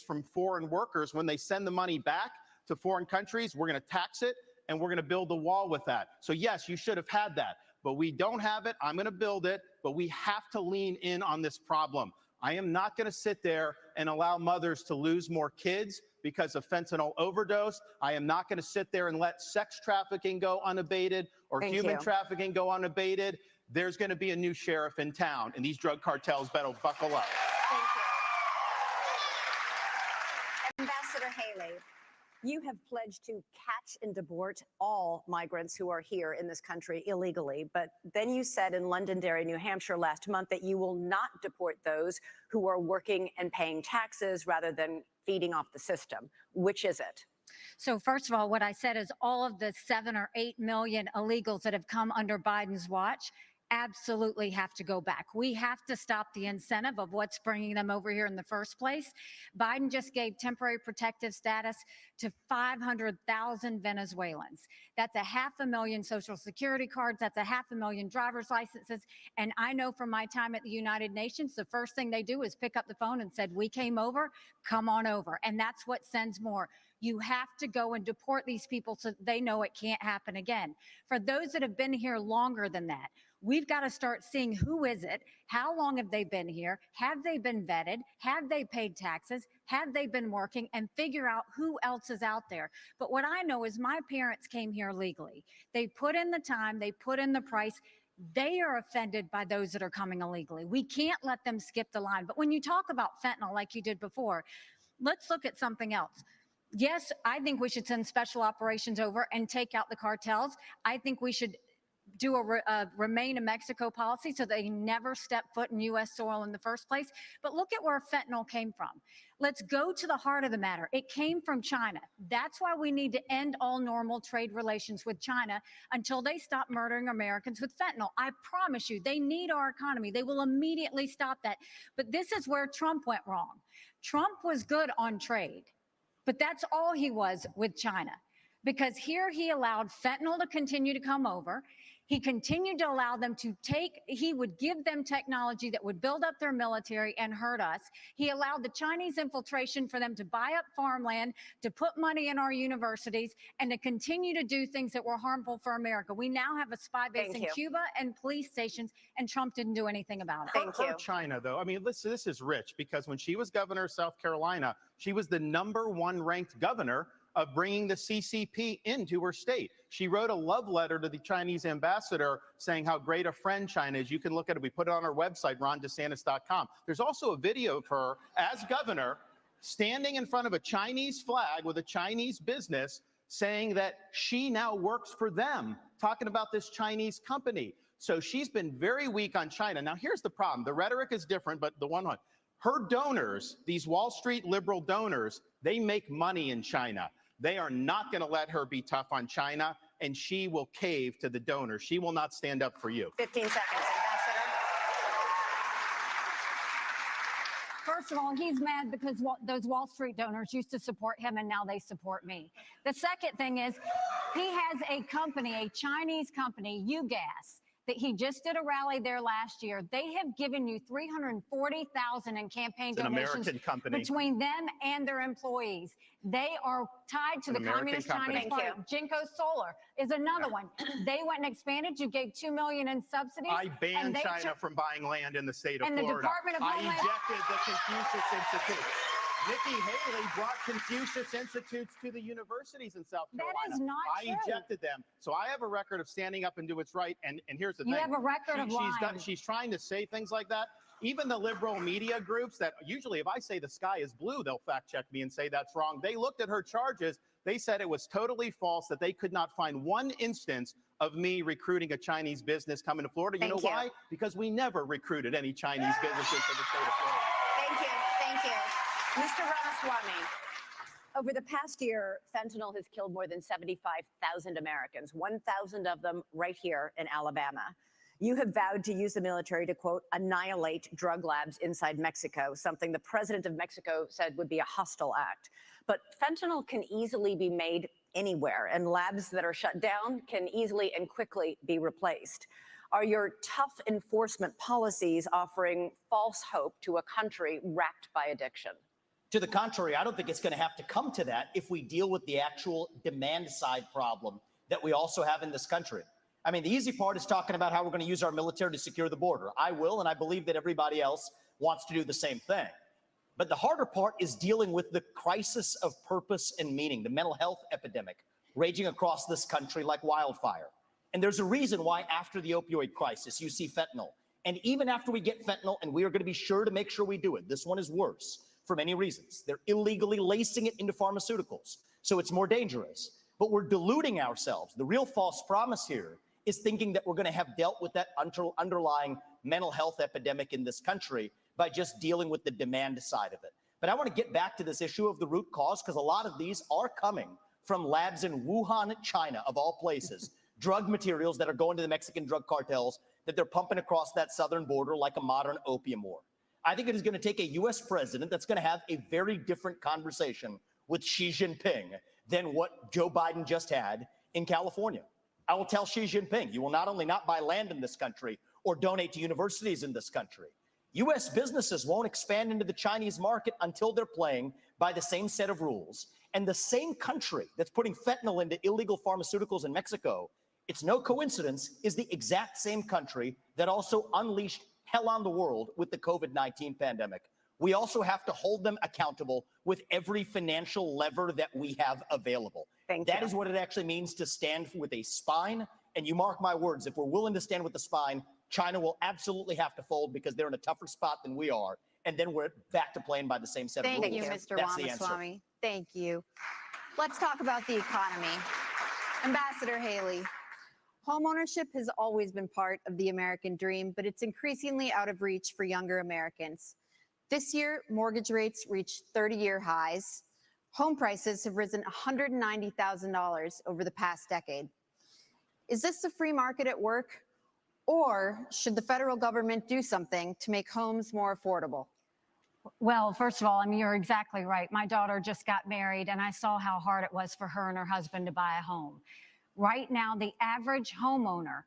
from foreign workers. When they send the money back to foreign countries, we're going to tax it and we're going to build a wall with that. So yes, you should have had that, but we don't have it. I'm going to build it, but we have to lean in on this problem. I am not going to sit there and allow mothers to lose more kids because of fentanyl overdose. I am not going to sit there and let sex trafficking go unabated or human trafficking go unabated. There's going to be a new sheriff in town, and these drug cartels better buckle up. Thank you. Ambassador Haley, you have pledged to catch and deport all migrants who are here in this country illegally. But then you said in Londonderry, New Hampshire last month that you will not deport those who are working and paying taxes rather than feeding off the system. Which is it? So first of all, what I said is all of the 7 or 8 million illegals that have come under Biden's watch absolutely have to go back. We have to stop the incentive of what's bringing them over here in the first place. Biden just gave temporary protective status to 500,000 Venezuelans. That's 500,000 Social Security cards. That's 500,000 driver's licenses. And I know from my time at the United Nations, the first thing they do is pick up the phone and said, we came over, come on over. And that's what sends more. You have to go and deport these people so they know it can't happen again. For those that have been here longer than that, we've got to start seeing who is it, how long have they been here, have they been vetted, have they paid taxes, have they been working, and figure out who else is out there. But what I know is my parents came here legally. They put in the time, they put in the price. They are offended by those that are coming illegally. We can't let them skip the line. But when you talk about fentanyl like you did before, let's look at something else. Yes, I think we should send special operations over and take out the cartels. I think we should do a remain in Mexico policy so they never step foot in U.S. soil in the first place. But look at where fentanyl came from. Let's go to the heart of the matter. It came from China. That's why we need to end all normal trade relations with China until they stop murdering Americans with fentanyl. I promise you, they need our economy. They will immediately stop that. But this is where Trump went wrong. Trump was good on trade, but that's all he was with China. Because here he allowed fentanyl to continue to come over. He continued to allow them to he would give them technology that would build up their military and hurt us. He allowed the Chinese infiltration for them to buy up farmland, to put money in our universities, and to continue to do things that were harmful for America. We now have a spy base in Cuba and police stations, and Trump didn't do anything about it. Thank you. China, though, I mean, listen, this is rich, because when she was governor of South Carolina, she was the #1 ranked governor of bringing the CCP into her state. She wrote a love letter to the Chinese ambassador saying how great a friend China is. You can look at it. We put it on our website, rondesantis.com. There's also a video of her as governor standing in front of a Chinese flag with a Chinese business saying that she now works for them, talking about this Chinese company. So she's been very weak on China. Now, here's the problem. The rhetoric is different, but her donors, these Wall Street liberal donors, they make money in China. They are not going to let her be tough on China, and she will cave to the donors. She will not stand up for you. 15 seconds, Ambassador. First of all, he's mad because those Wall Street donors used to support him, and now they support me. The second thing is he has a company, a Chinese company, UGAS, that he just did a rally there last year. They have given you $340,000 in campaign donations between them and their employees. They are tied to the Communist Chinese Party. Jinko Solar is another one. They went and expanded. You gave $2 million in subsidies. I banned China from buying land in the state of Florida. The Department of Homeland. I ejected the Confucius Institute. Nikki Haley brought Confucius Institutes to the universities in South Carolina. That is not true. I ejected them. So I have a record of standing up and do what's right. And here's the thing. You have a record of lying. She's trying to say things like that. Even the liberal media groups that usually if I say the sky is blue, they'll fact check me and say that's wrong. They looked at her charges. They said it was totally false, that they could not find one instance of me recruiting a Chinese business coming to Florida. You know why? Because we never recruited any Chinese businesses to the state of Florida. Thank you. Thank you. Mr. Ramaswamy, over the past year, fentanyl has killed more than 75,000 Americans, 1,000 of them right here in Alabama. You have vowed to use the military to, quote, annihilate drug labs inside Mexico, something the president of Mexico said would be a hostile act. But fentanyl can easily be made anywhere, and labs that are shut down can easily and quickly be replaced. Are your tough enforcement policies offering false hope to a country racked by addiction? To the contrary, I don't think it's going to have to come to that if we deal with the actual demand side problem that we also have in this country. I mean, the easy part is talking about how we're going to use our military to secure the border. I will, and I believe that everybody else wants to do the same thing. But the harder part is dealing with the crisis of purpose and meaning, the mental health epidemic raging across this country like wildfire. And there's a reason why after the opioid crisis, you see fentanyl. And even after we get fentanyl, and we are going to be sure to make sure we do it, this one is worse for many reasons. They're illegally lacing it into pharmaceuticals, so it's more dangerous. But we're deluding ourselves. The real false promise here is thinking that we're going to have dealt with that underlying mental health epidemic in this country by just dealing with the demand side of it. But I want to get back to this issue of the root cause, because a lot of these are coming from labs in Wuhan, China, of all places. Drug materials that are going to the Mexican drug cartels that they're pumping across that southern border like a modern opium war. I think it is going to take a U.S. president that's going to have a very different conversation with Xi Jinping than what Joe Biden just had in California. I will tell Xi Jinping, you will not only not buy land in this country or donate to universities in this country, U.S. businesses won't expand into the Chinese market until they're playing by the same set of rules. And the same country that's putting fentanyl into illegal pharmaceuticals in Mexico, it's no coincidence, is the exact same country that also unleashed hell on the world with the COVID-19 pandemic. We also have to hold them accountable with every financial lever that we have available. That is what it actually means to stand with a spine. And you mark my words, if we're willing to stand with the spine, China will absolutely have to fold because they're in a tougher spot than we are. And then we're back to playing by the same set of rules. Thank you, Mr. Ramaswamy. Thank you. Let's talk about the economy. Ambassador Haley, homeownership has always been part of the American dream, but it's increasingly out of reach for younger Americans. This year, mortgage rates reached 30-year highs. Home prices have risen $190,000 over the past decade. Is this the free market at work? Or should the federal government do something to make homes more affordable? Well, first of all, I mean, you're exactly right. My daughter just got married, and I saw how hard it was for her and her husband to buy a home. Right now, the average homeowner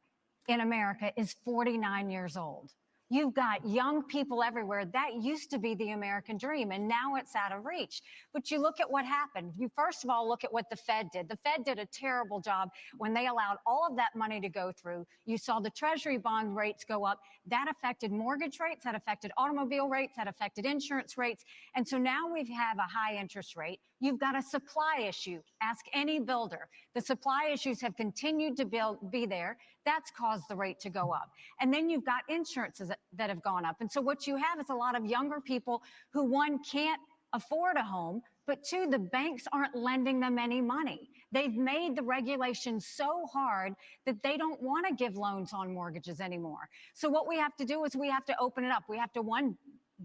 in America is 49 years old. You've got young people everywhere. That used to be the American dream, and now it's out of reach. But you look at what happened. You first of all look at what the Fed did. The Fed did a terrible job when they allowed all of that money to go through. You saw the Treasury bond rates go up. That affected mortgage rates, that affected automobile rates, that affected insurance rates. And so now we have a high interest rate. You've got a supply issue. Ask any builder. The supply issues have continued to be there. That's caused the rate to go up. And then you've got insurances that have gone up. And so what you have is a lot of younger people who, one, can't afford a home, but two, the banks aren't lending them any money. They've made the regulations so hard that they don't want to give loans on mortgages anymore. So what we have to do is we have to open it up. We have to, one,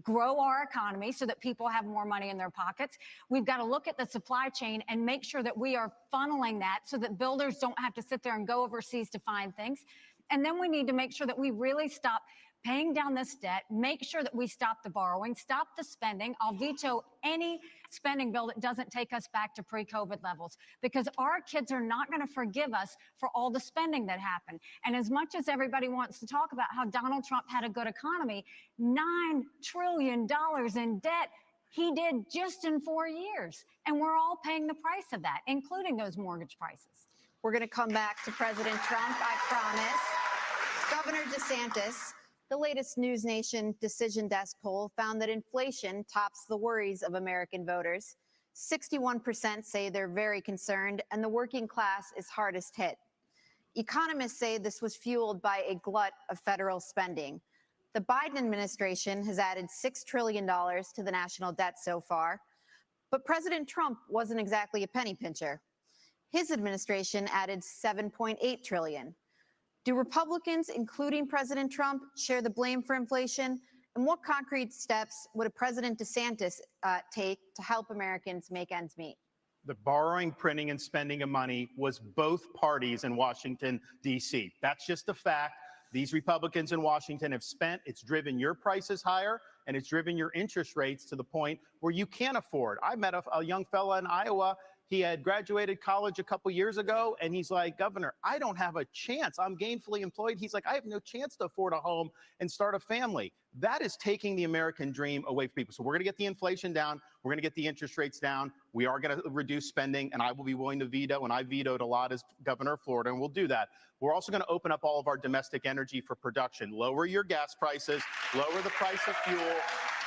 grow our economy so that people have more money in their pockets. We've got to look at the supply chain and make sure that we are funneling that so that builders don't have to sit there and go overseas to find things. And then we need to make sure that we really stop paying down this debt, make sure that we stop the borrowing, stop the spending. I'll veto any spending bill that doesn't take us back to pre-COVID levels, because our kids are not going to forgive us for all the spending that happened. And as much as everybody wants to talk about how Donald Trump had a good economy, $9 trillion in debt, he did just in 4 years. And we're all paying the price of that, including those mortgage prices. We're going to come back to President Trump, I promise. Governor DeSantis, the latest News Nation Decision Desk poll found that inflation tops the worries of American voters. 61% say they're very concerned, and the working class is hardest hit. Economists say this was fueled by a glut of federal spending. The Biden administration has added $6 trillion to the national debt so far, but President Trump wasn't exactly a penny pincher. His administration added $7.8 trillion. Do Republicans, including President Trump, share the blame for inflation? And what concrete steps would a President DeSantis take to help Americans make ends meet? The borrowing, printing, and spending of money was both parties in Washington, D.C. That's just a fact. These Republicans in Washington have spent. It's driven your prices higher, and it's driven your interest rates to the point where you can't afford. I met a young fella in Iowa. He had graduated college a couple years ago, and he's like, Governor, I don't have a chance. I'm gainfully employed. He's like, I have no chance to afford a home and start a family. That is taking the American dream away from people. So we're going to get the inflation down. We're going to get the interest rates down. We are going to reduce spending, and I will be willing to veto, and I vetoed a lot as governor of Florida, and we'll do that. We're also going to open up all of our domestic energy for production, lower your gas prices, lower the price of fuel.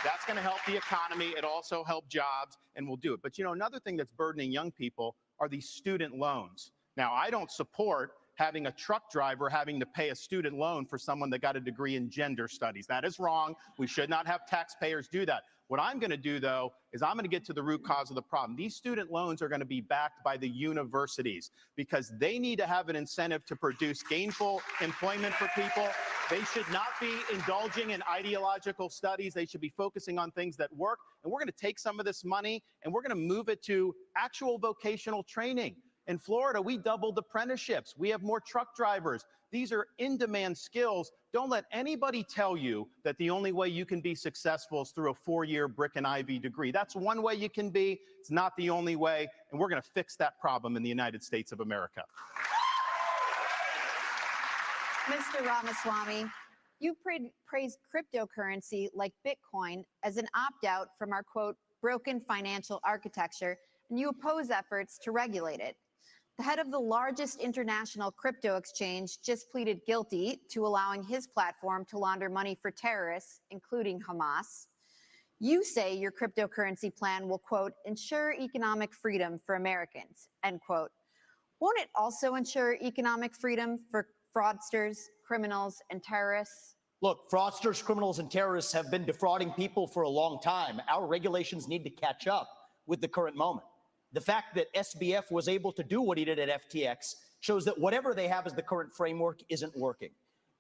That's going to help the economy. It also help jobs, and we'll do it. But, you know, another thing that's burdening young people are these student loans. Now, I don't support having a truck driver having to pay a student loan for someone that got a degree in gender studies. That is wrong. We should not have taxpayers do that. What I'm going to do, though, is I'm going to get to the root cause of the problem. These student loans are going to be backed by the universities because they need to have an incentive to produce gainful employment for people. They should not be indulging in ideological studies. They should be focusing on things that work. And we're going to take some of this money and we're going to move it to actual vocational training. In Florida, we doubled apprenticeships. We have more truck drivers. These are in-demand skills. Don't let anybody tell you that the only way you can be successful is through a 4-year brick and ivy degree. That's one way you can be. It's not the only way. And we're going to fix that problem in the United States of America. Mr. Ramaswamy, you praised cryptocurrency like Bitcoin as an opt-out from our, quote, broken financial architecture, and you oppose efforts to regulate it. The head of the largest international crypto exchange just pleaded guilty to allowing his platform to launder money for terrorists, including Hamas. You say your cryptocurrency plan will, quote, ensure economic freedom for Americans, end quote. Won't it also ensure economic freedom for fraudsters, criminals, and terrorists? Look, fraudsters, criminals, and terrorists have been defrauding people for a long time. Our regulations need to catch up with the current moment. The fact that SBF was able to do what he did at FTX shows that whatever they have as the current framework isn't working.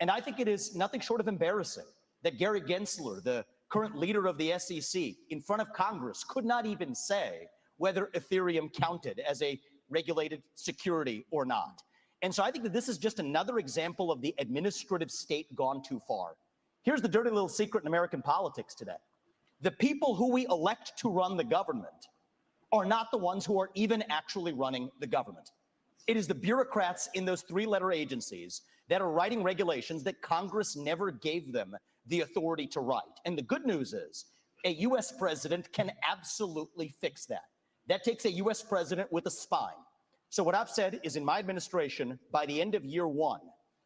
And I think it is nothing short of embarrassing that Gary Gensler, the current leader of the SEC, in front of Congress, could not even say whether Ethereum counted as a regulated security or not. And so I think that this is just another example of the administrative state gone too far. Here's the dirty little secret in American politics today. The people who we elect to run the government are not the ones who are even actually running the government. It is the bureaucrats in those three-letter agencies that are writing regulations that Congress never gave them the authority to write. And the good news is a U.S. president can absolutely fix that. That takes a U.S. president with a spine. So what I've said is in my administration, by the end of year one,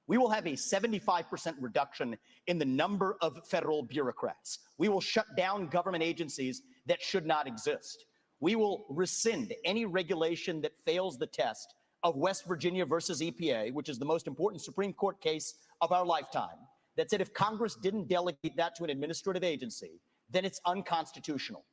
we will have a 75% reduction in the number of federal bureaucrats. We will shut down government agencies that should not exist. We will rescind any regulation that fails the test of West Virginia versus EPA, which is the most important Supreme Court case of our lifetime, that said if Congress didn't delegate that to an administrative agency, then it's unconstitutional.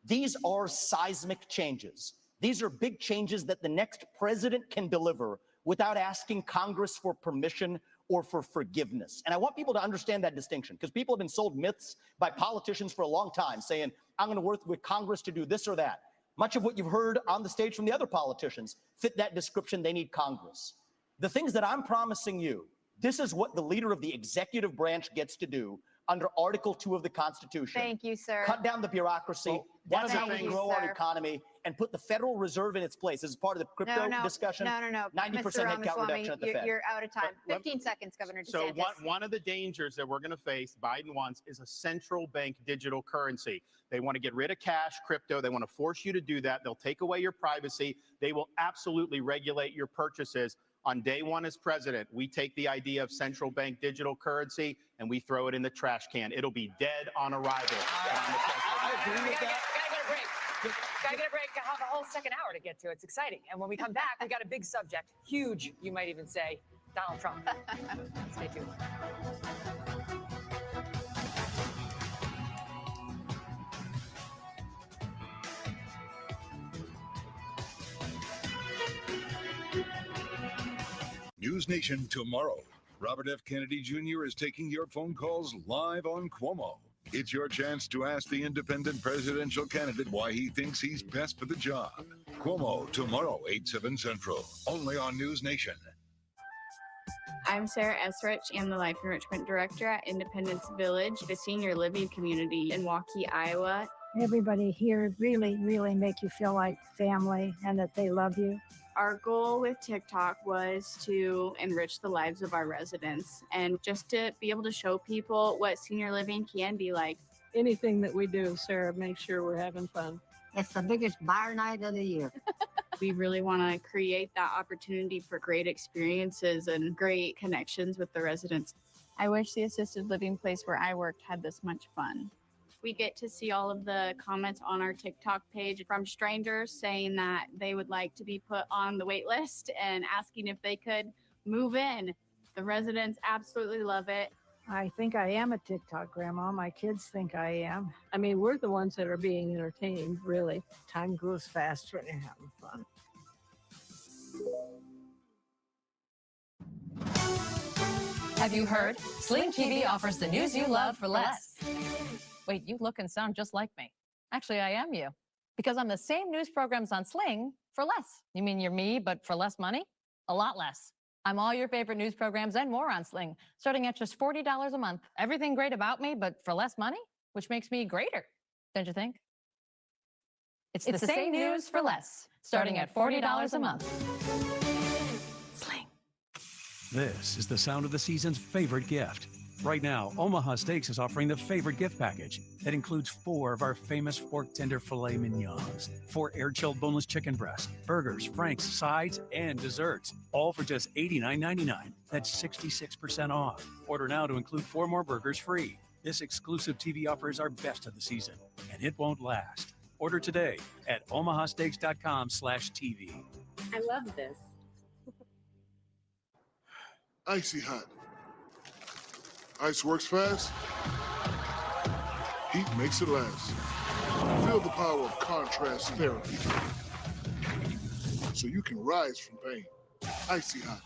These are seismic changes. These are big changes that the next president can deliver without asking Congress for permission or for forgiveness. And I want people to understand that distinction, because people have been sold myths by politicians for a long time saying, I'm going to work with Congress to do this or that. Much of what you've heard on the stage from the other politicians fit that description. They need Congress. The things that I'm promising you, this is what the leader of the executive branch gets to do under Article 2 of the Constitution. Thank you, sir. Cut down the bureaucracy. That's how we grow our economy and put the Federal Reserve in its place. This is part of the crypto discussion. No. 90% Mr. headcount reduction at the Fed. You're out of time. 15 seconds, Governor DeSantis. So one of the dangers that we're going to face, Biden wants, is a central bank digital currency. They want to get rid of cash, crypto. They want to force you to do that. They'll take away your privacy. They will absolutely regulate your purchases. On day one as president, we take the idea of central bank digital currency and we throw it in the trash can. It'll be dead on arrival. I agree with that. Gotta get a break. I have a whole second hour to get to. It's exciting. And when we come back, we got a big subject. Huge, you might even say, Donald Trump. Stay tuned. News Nation tomorrow. Robert F. Kennedy Jr. is taking your phone calls live on Cuomo. It's your chance to ask the independent presidential candidate why he thinks he's best for the job. Cuomo tomorrow, 8/7 Central, only on News Nation. I'm Sarah Esrich. I'm the Life Enrichment Director at Independence Village, a senior living community in Waukee, Iowa. everybody here really, really make you feel like family and that they love you. Our goal with TikTok was to enrich the lives of our residents and just to be able to show people what senior living can be like. Anything that we do, Sarah, make sure we're having fun. It's the biggest bar night of the year. We really want to create that opportunity for great experiences and great connections with the residents. I wish the assisted living place where I worked had this much fun. We get to see all of the comments on our TikTok page from strangers saying that they would like to be put on the wait list and asking if they could move in. The residents absolutely love it. I think I am a TikTok grandma. My kids think I am. I mean, we're the ones that are being entertained, really. Time goes fast when you're having fun. Have you heard? Sling TV offers the news you love for less. Wait, you look and sound just like me. Actually, I am you. Because I'm the same news programs on Sling for less. You mean you're me, but for less money? A lot less. I'm all your favorite news programs and more on Sling, starting at just $40 a month. Everything great about me, but for less money, which makes me greater, don't you think? It's the same news for less, starting at $40 a month. Sling. This is the sound of the season's favorite gift. Right now, Omaha Steaks is offering the favorite gift package that includes 4 of our famous fork tender filet mignons, 4 air-chilled boneless chicken breasts, burgers, franks, sides, and desserts, all for just $89.99. That's 66% off. Order now to include 4 more burgers free. This exclusive TV offer is our best of the season, and it won't last. Order today at omahasteaks.com/TV. I love this. Icy hot. Ice works fast. Heat makes it last. Feel the power of contrast therapy. So you can rise from pain. Icy hot.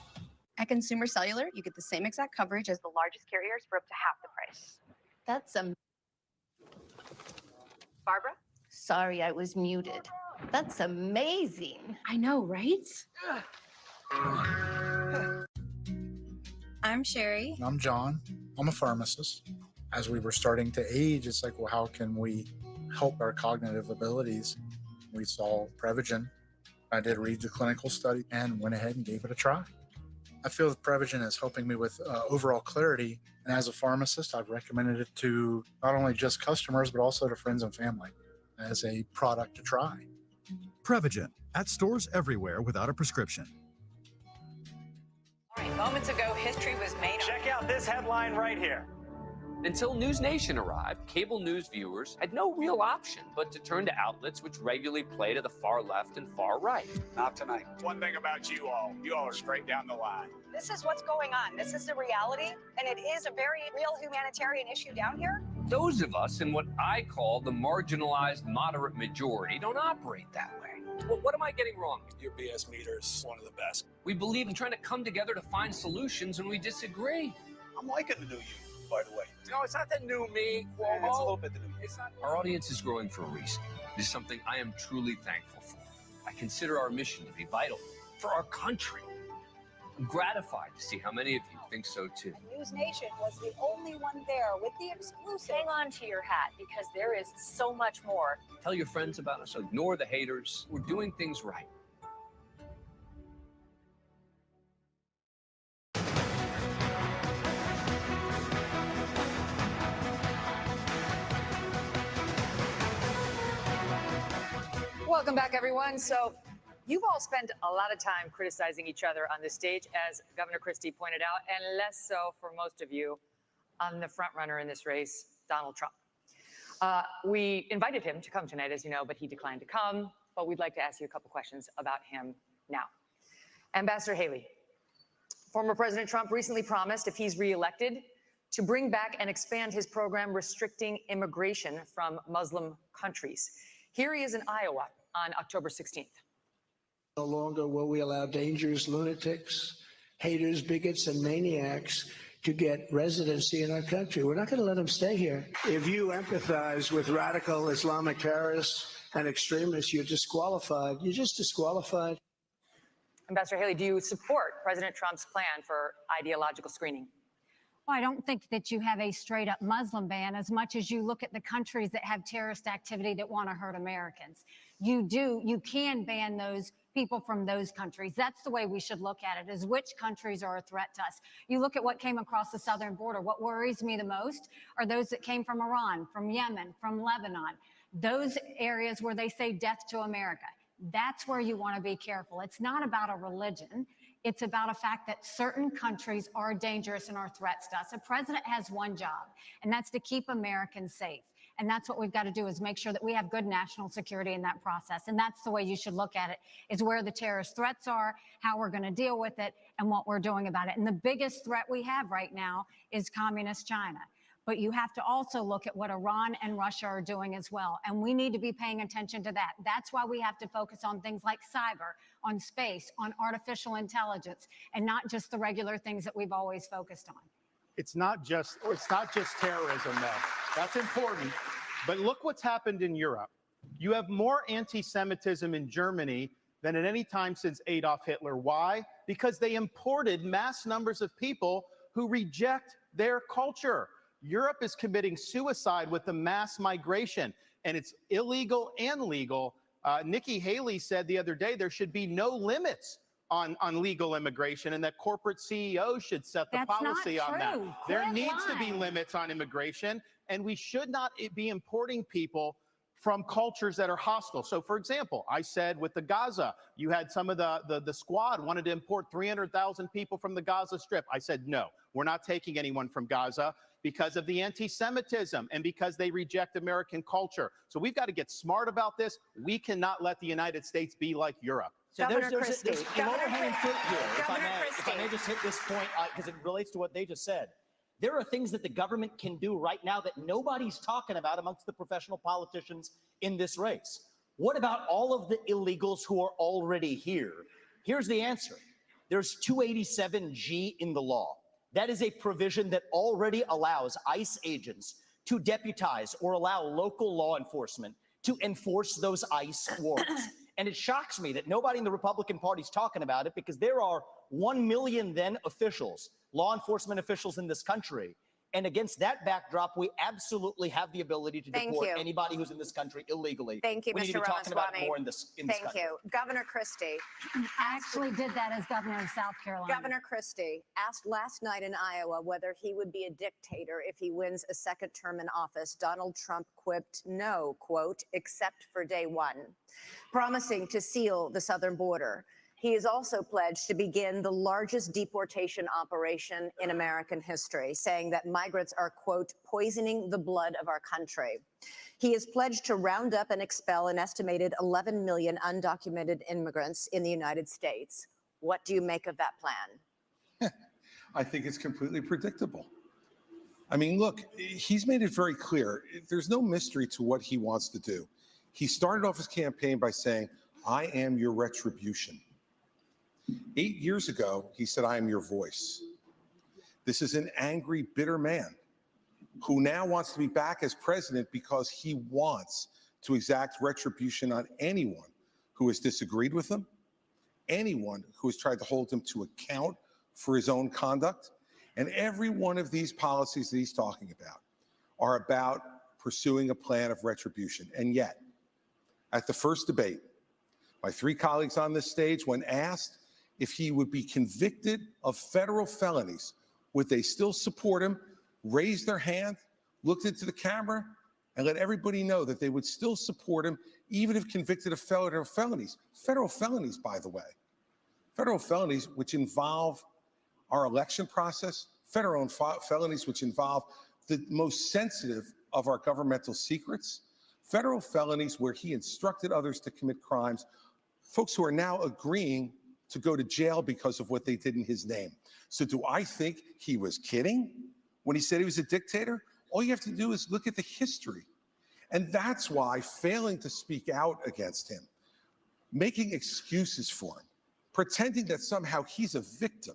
At Consumer Cellular, you get the same exact coverage as the largest carriers for up to half the price. That's Barbara? Sorry, I was muted. That's amazing. I know, right? I'm Sherry. I'm John. I'm a pharmacist. As we were starting to age, it's like, well, how can we help our cognitive abilities? We saw Prevagen. I did read the clinical study and went ahead and gave it a try. I feel that Prevagen is helping me with overall clarity. And as a pharmacist, I've recommended it to not only just customers, but also to friends and family as a product to try. Prevagen, at stores everywhere without a prescription. All right, moments ago, history was made. Check out this headline right here. Until News Nation arrived, cable news viewers had no real option but to turn to outlets which regularly play to the far left and far right. Not tonight. One thing about you all are straight down the line. This is what's going on. This is the reality, and it is a very real humanitarian issue down here. Those of us in what I call the marginalized moderate majority don't operate that way. Well, what am I getting wrong? Your BS meter's one of the best. We believe in trying to come together to find solutions when we disagree. I'm liking the new you, by the way. No, it's not the new me, Cuomo. It's a little bit the new me. It's not. Our audience is growing for a reason. It is something I am truly thankful for. I consider our mission to be vital for our country. I'm gratified to see how many of you think so too. News Nation was the only one there with the exclusive. Hang on to your hat, because there is so much more. Tell your friends about us. Ignore the haters. We're doing things right. Welcome back, everyone. So you've all spent a lot of time criticizing each other on this stage, as Governor Christie pointed out, and less so for most of you on the front runner in this race, Donald Trump. We invited him to come tonight, as you know, but he declined to come. But we'd like to ask you a couple questions about him now. Ambassador Haley, former President Trump recently promised, if he's reelected, to bring back and expand his program restricting immigration from Muslim countries. Here he is in Iowa on October 16th. No longer will we allow dangerous lunatics, haters, bigots, and maniacs to get residency in our country. We're not going to let them stay here. If you empathize with radical Islamic terrorists and extremists, you're disqualified. You're just disqualified. Ambassador Haley, do you support President Trump's plan for ideological screening? Well, I don't think that you have a straight up Muslim ban as much as you look at the countries that have terrorist activity that want to hurt Americans. You can ban those people from those countries. That's the way we should look at it, is which countries are a threat to us. You look at what came across the southern border. What worries me the most are those that came from Iran, from Yemen, from Lebanon, those areas where they say death to America. That's where you want to be careful. It's not about a religion. It's about a fact that certain countries are dangerous and are threats to us. A president has one job, and that's to keep Americans safe. And that's what we've got to do, is make sure that we have good national security in that process. And that's the way you should look at it, is where the terrorist threats are, how we're going to deal with it, and what we're doing about it. And the biggest threat we have right now is communist China. But you have to also look at what Iran and Russia are doing as well. And we need to be paying attention to that. That's why we have to focus on things like cyber, on space, on artificial intelligence, and not just the regular things that we've always focused on. It's not just terrorism, though. That's important. But look what's happened in Europe. You have more anti-Semitism in Germany than at any time since Adolf Hitler. Why? Because they imported mass numbers of people who reject their culture. Europe is committing suicide with the mass migration, and it's illegal and legal. Nikki Haley said the other day there should be no limits on legal immigration, and that corporate CEOs should set the policy on that. There needs to be limits on immigration, and we should not be importing people from cultures that are hostile. So, for example, I said with the Gaza, you had some of the squad wanted to import 300,000 people from the Gaza Strip. I said, no, we're not taking anyone from Gaza because of the anti-Semitism and because they reject American culture. So we've got to get smart about this. We cannot let the United States be like Europe. So there's a lower-hanging fruit here, if I may just hit this point, because it relates to what they just said. There are things that the government can do right now that nobody's talking about amongst the professional politicians in this race. What about all of the illegals who are already here? Here's the answer. There's 287G in the law. That is a provision that already allows ICE agents to deputize or allow local law enforcement to enforce those ICE warrants. And it shocks me that nobody in the Republican Party is talking about it, because there are 1 million then officials, law enforcement officials in this country. And against that backdrop, we absolutely have the ability to deport anybody who's in this country illegally. Thank you, we Mr. need to be talking about it more in this country. Thank you. Governor Christie. I actually did that as governor of South Carolina. Governor Christie asked last night in Iowa whether he would be a dictator if he wins a second term in office. Donald Trump quipped, no, quote, except for day one, promising to seal the southern border. He has also pledged to begin the largest deportation operation in American history, saying that migrants are, quote, poisoning the blood of our country. He has pledged to round up and expel an estimated 11 million undocumented immigrants in the United States. What do you make of that plan? I think it's completely predictable. I mean, look, he's made it very clear. There's no mystery to what he wants to do. He started off his campaign by saying, I am your retribution. 8 years ago, he said, I am your voice. This is an angry, bitter man who now wants to be back as president because he wants to exact retribution on anyone who has disagreed with him, anyone who has tried to hold him to account for his own conduct. And every one of these policies that he's talking about are about pursuing a plan of retribution. And yet, at the first debate, my three colleagues on this stage, when asked if he would be convicted of federal felonies, would they still support him, raised their hand, looked into the camera, and let everybody know that they would still support him, even if convicted of federal felonies. Federal felonies, by the way. Federal felonies which involve our election process, federal felonies which involve the most sensitive of our governmental secrets, federal felonies where he instructed others to commit crimes, folks who are now agreeing to go to jail because of what they did in his name. So do I think he was kidding when he said he was a dictator? All you have to do is look at the history. And that's why failing to speak out against him, making excuses for him, pretending that somehow he's a victim,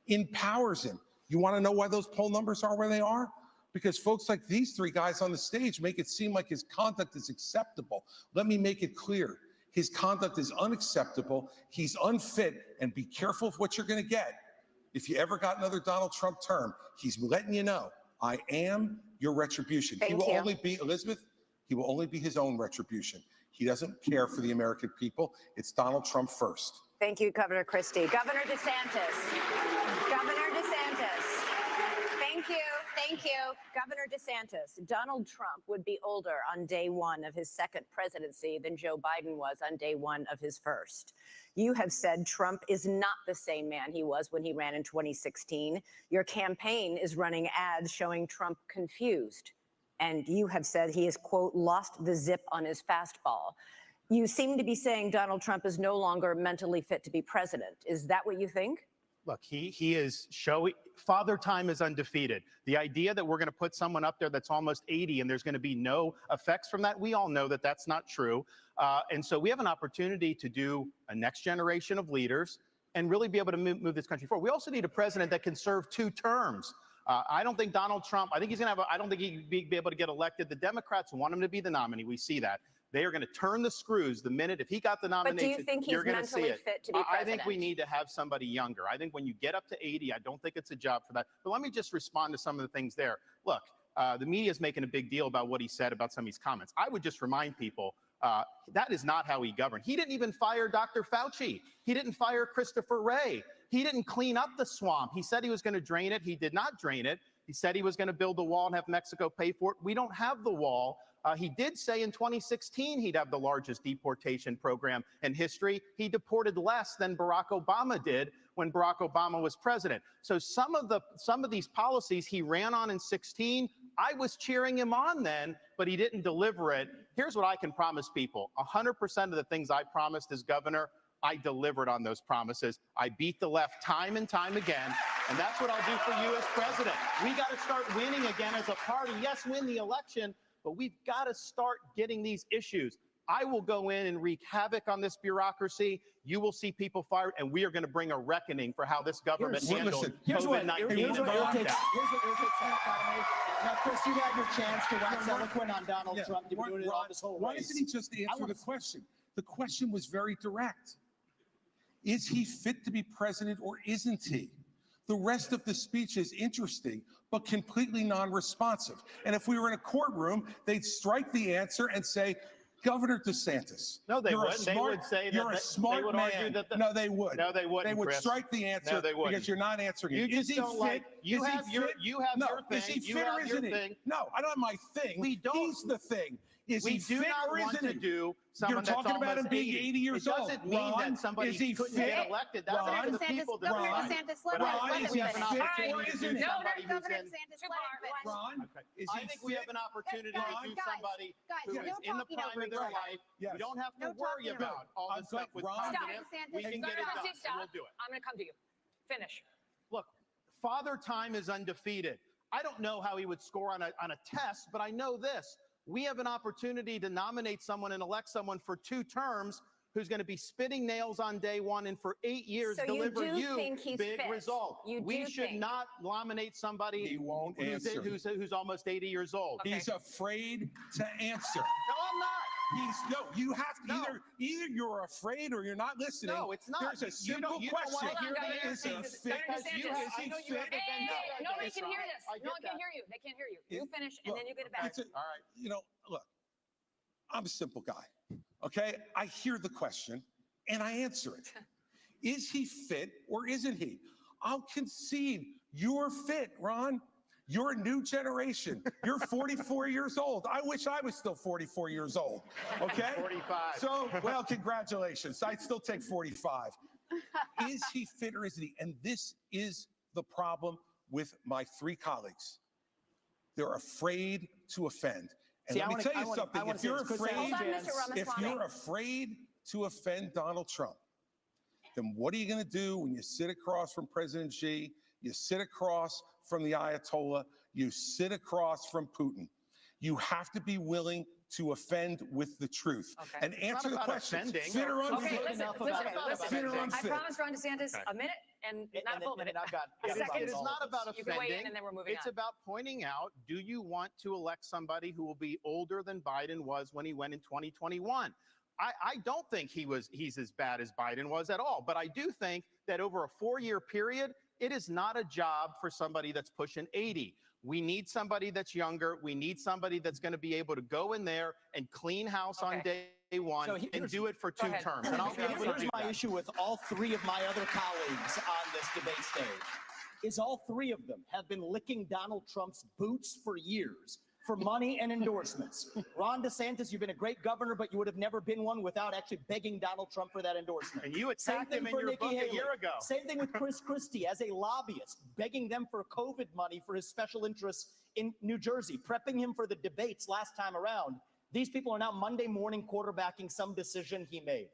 empowers him. You want to know why those poll numbers are where they are? Because folks like these three guys on the stage make it seem like his conduct is acceptable. Let me make it clear. His conduct is unacceptable. He's unfit, and be careful of what you're going to get, If you ever got another Donald Trump term, he's letting you know, I am your retribution. He will only be, Elizabeth, he will only be his own retribution. He doesn't care for the American people. It's Donald Trump first. Thank you, Governor Christie. Governor DeSantis. Governor DeSantis. Thank you. Thank you. Governor DeSantis. Donald Trump would be older on day one of his second presidency than Joe Biden was on day one of his first. You have said Trump is not the same man he was when he ran in 2016. Your campaign is running ads showing Trump confused. And you have said he has, quote, lost the zip on his fastball. You seem to be saying Donald Trump is no longer mentally fit to be president. Is that what you think? Look, he is showing father time is undefeated. The idea that we're going to put someone up there that's almost 80 and there's going to be no effects from that, we all know that that's not true. And so we have an opportunity to do a next generation of leaders and really be able to move this country forward. We also need a president that can serve 2 terms. I don't think Donald Trump, I think he's going to have, I don't think he'd be able to get elected. The Democrats want him to be the nominee. We see that. They are going to turn the screws the minute, if he got the nomination, but do you think he's mentally fit to be president? I think we need to have somebody younger. I think when you get up to 80, I don't think it's a job for that. But let me just respond to some of the things there. Look, the media is making a big deal about what he said about some of these comments. I would just remind people, that is not how he governed. He didn't even fire Dr. Fauci. He didn't fire Christopher Wray. He didn't clean up the swamp. He said he was going to drain it. He did not drain it. He said he was going to build the wall and have Mexico pay for it. We don't have the wall. He did say in 2016 he'd have the largest deportation program in history. He deported less than Barack Obama did when Barack Obama was president. So some of these policies he ran on in 16, I was cheering him on then, but he didn't deliver it. Here's what I can promise people. 100% of the things I promised as governor, I delivered on those promises. I beat the left time and time again, and that's what I'll do for you as president. We got to start winning again as a party. Yes, win the election, but we've got to start getting these issues. I will go in and wreak havoc on this bureaucracy. You will see people fired, and we are going to bring a reckoning for how this government handled COVID-19. Here's what irritates Now, Chris, you had your chance to wax eloquent on Donald Trump. You've been doing it all this whole race. Why doesn't he just answer the question? The question was very direct. Is he fit to be president or isn't he? The rest of the speech is interesting, but completely non-responsive. And if we were in a courtroom, they'd strike the answer and say, Governor DeSantis. No, they wouldn't. They would say that you're a smart man. No, they would. No, they wouldn't. They would Chris. strike the answer no, they wouldn't. because you're not answering it. You just don't like. You have your thing. Is he fit or isn't he? No, I don't have my thing. We don't. He's the thing. Is he fit or isn't he? Do you're talking about him being 80 years old. It doesn't mean that somebody couldn't get elected. That's up to the people to decide. Ron, is he fit or isn't he? Ron, I think we have an opportunity to do somebody who is in the prime of their life. We don't have to worry about all this stuff with confidence. We can get it done, and we'll do it. I'm going to come to you. Finish. Look, Father Time is undefeated. I don't know how he would score on a test, but I know this. We have an opportunity to nominate someone and elect someone for 2 terms who's going to be spitting nails on day one and for 8 years deliver you big results. We should not nominate somebody who's almost 80 years old. Okay. He's afraid to answer. No, I'm not. You have to either you're afraid or you're not listening. No, it's not. There's a simple question. Is he fit? Nobody can hear this. No one can hear you. They can't hear you. You finish and then you get it back. All right. Look, I'm a simple guy. Okay, I hear the question and I answer it. Is he fit or isn't he? I'll concede you're fit, Ron. You're a new generation. You're 44 years old. I wish I was still 44 years old. Okay? 45. So, well, congratulations. I'd still take 45. Is he fit or isn't he? And this is the problem with my 3 colleagues. They're afraid to offend. And let me tell you something. If you're afraid to offend Donald Trump, then what are you going to do when you sit across from President Xi, you sit across from the Ayatollah, you sit across from Putin? You have to be willing to offend with the truth and answer the question. Fit or unfit? Okay, listen. Fit or unfit? I promised Ron DeSantis a minute and not a full minute. I've got it is not about offending. You can weigh in and then we're moving on. It's about pointing out, do you want to elect somebody who will be older than Biden was when he went in 2021? I don't think he's as bad as Biden was at all, but I do think that over a 4-year period, it is not a job for somebody that's pushing 80. We need somebody that's younger. We need somebody that's going to be able to go in there and clean house on day one and do it for 2 terms. And I'll be able to here's do my that. issue with all 3 of my other colleagues on this debate stage, is all 3 of them have been licking Donald Trump's boots for years for money and endorsements. Ron DeSantis, you've been a great governor, but you would have never been one without actually begging Donald Trump for that endorsement. And you attacked him in your book a year ago. Same thing with Chris Christie as a lobbyist, begging them for COVID money for his special interests in New Jersey, prepping him for the debates last time around. These people are now Monday morning quarterbacking some decision he made.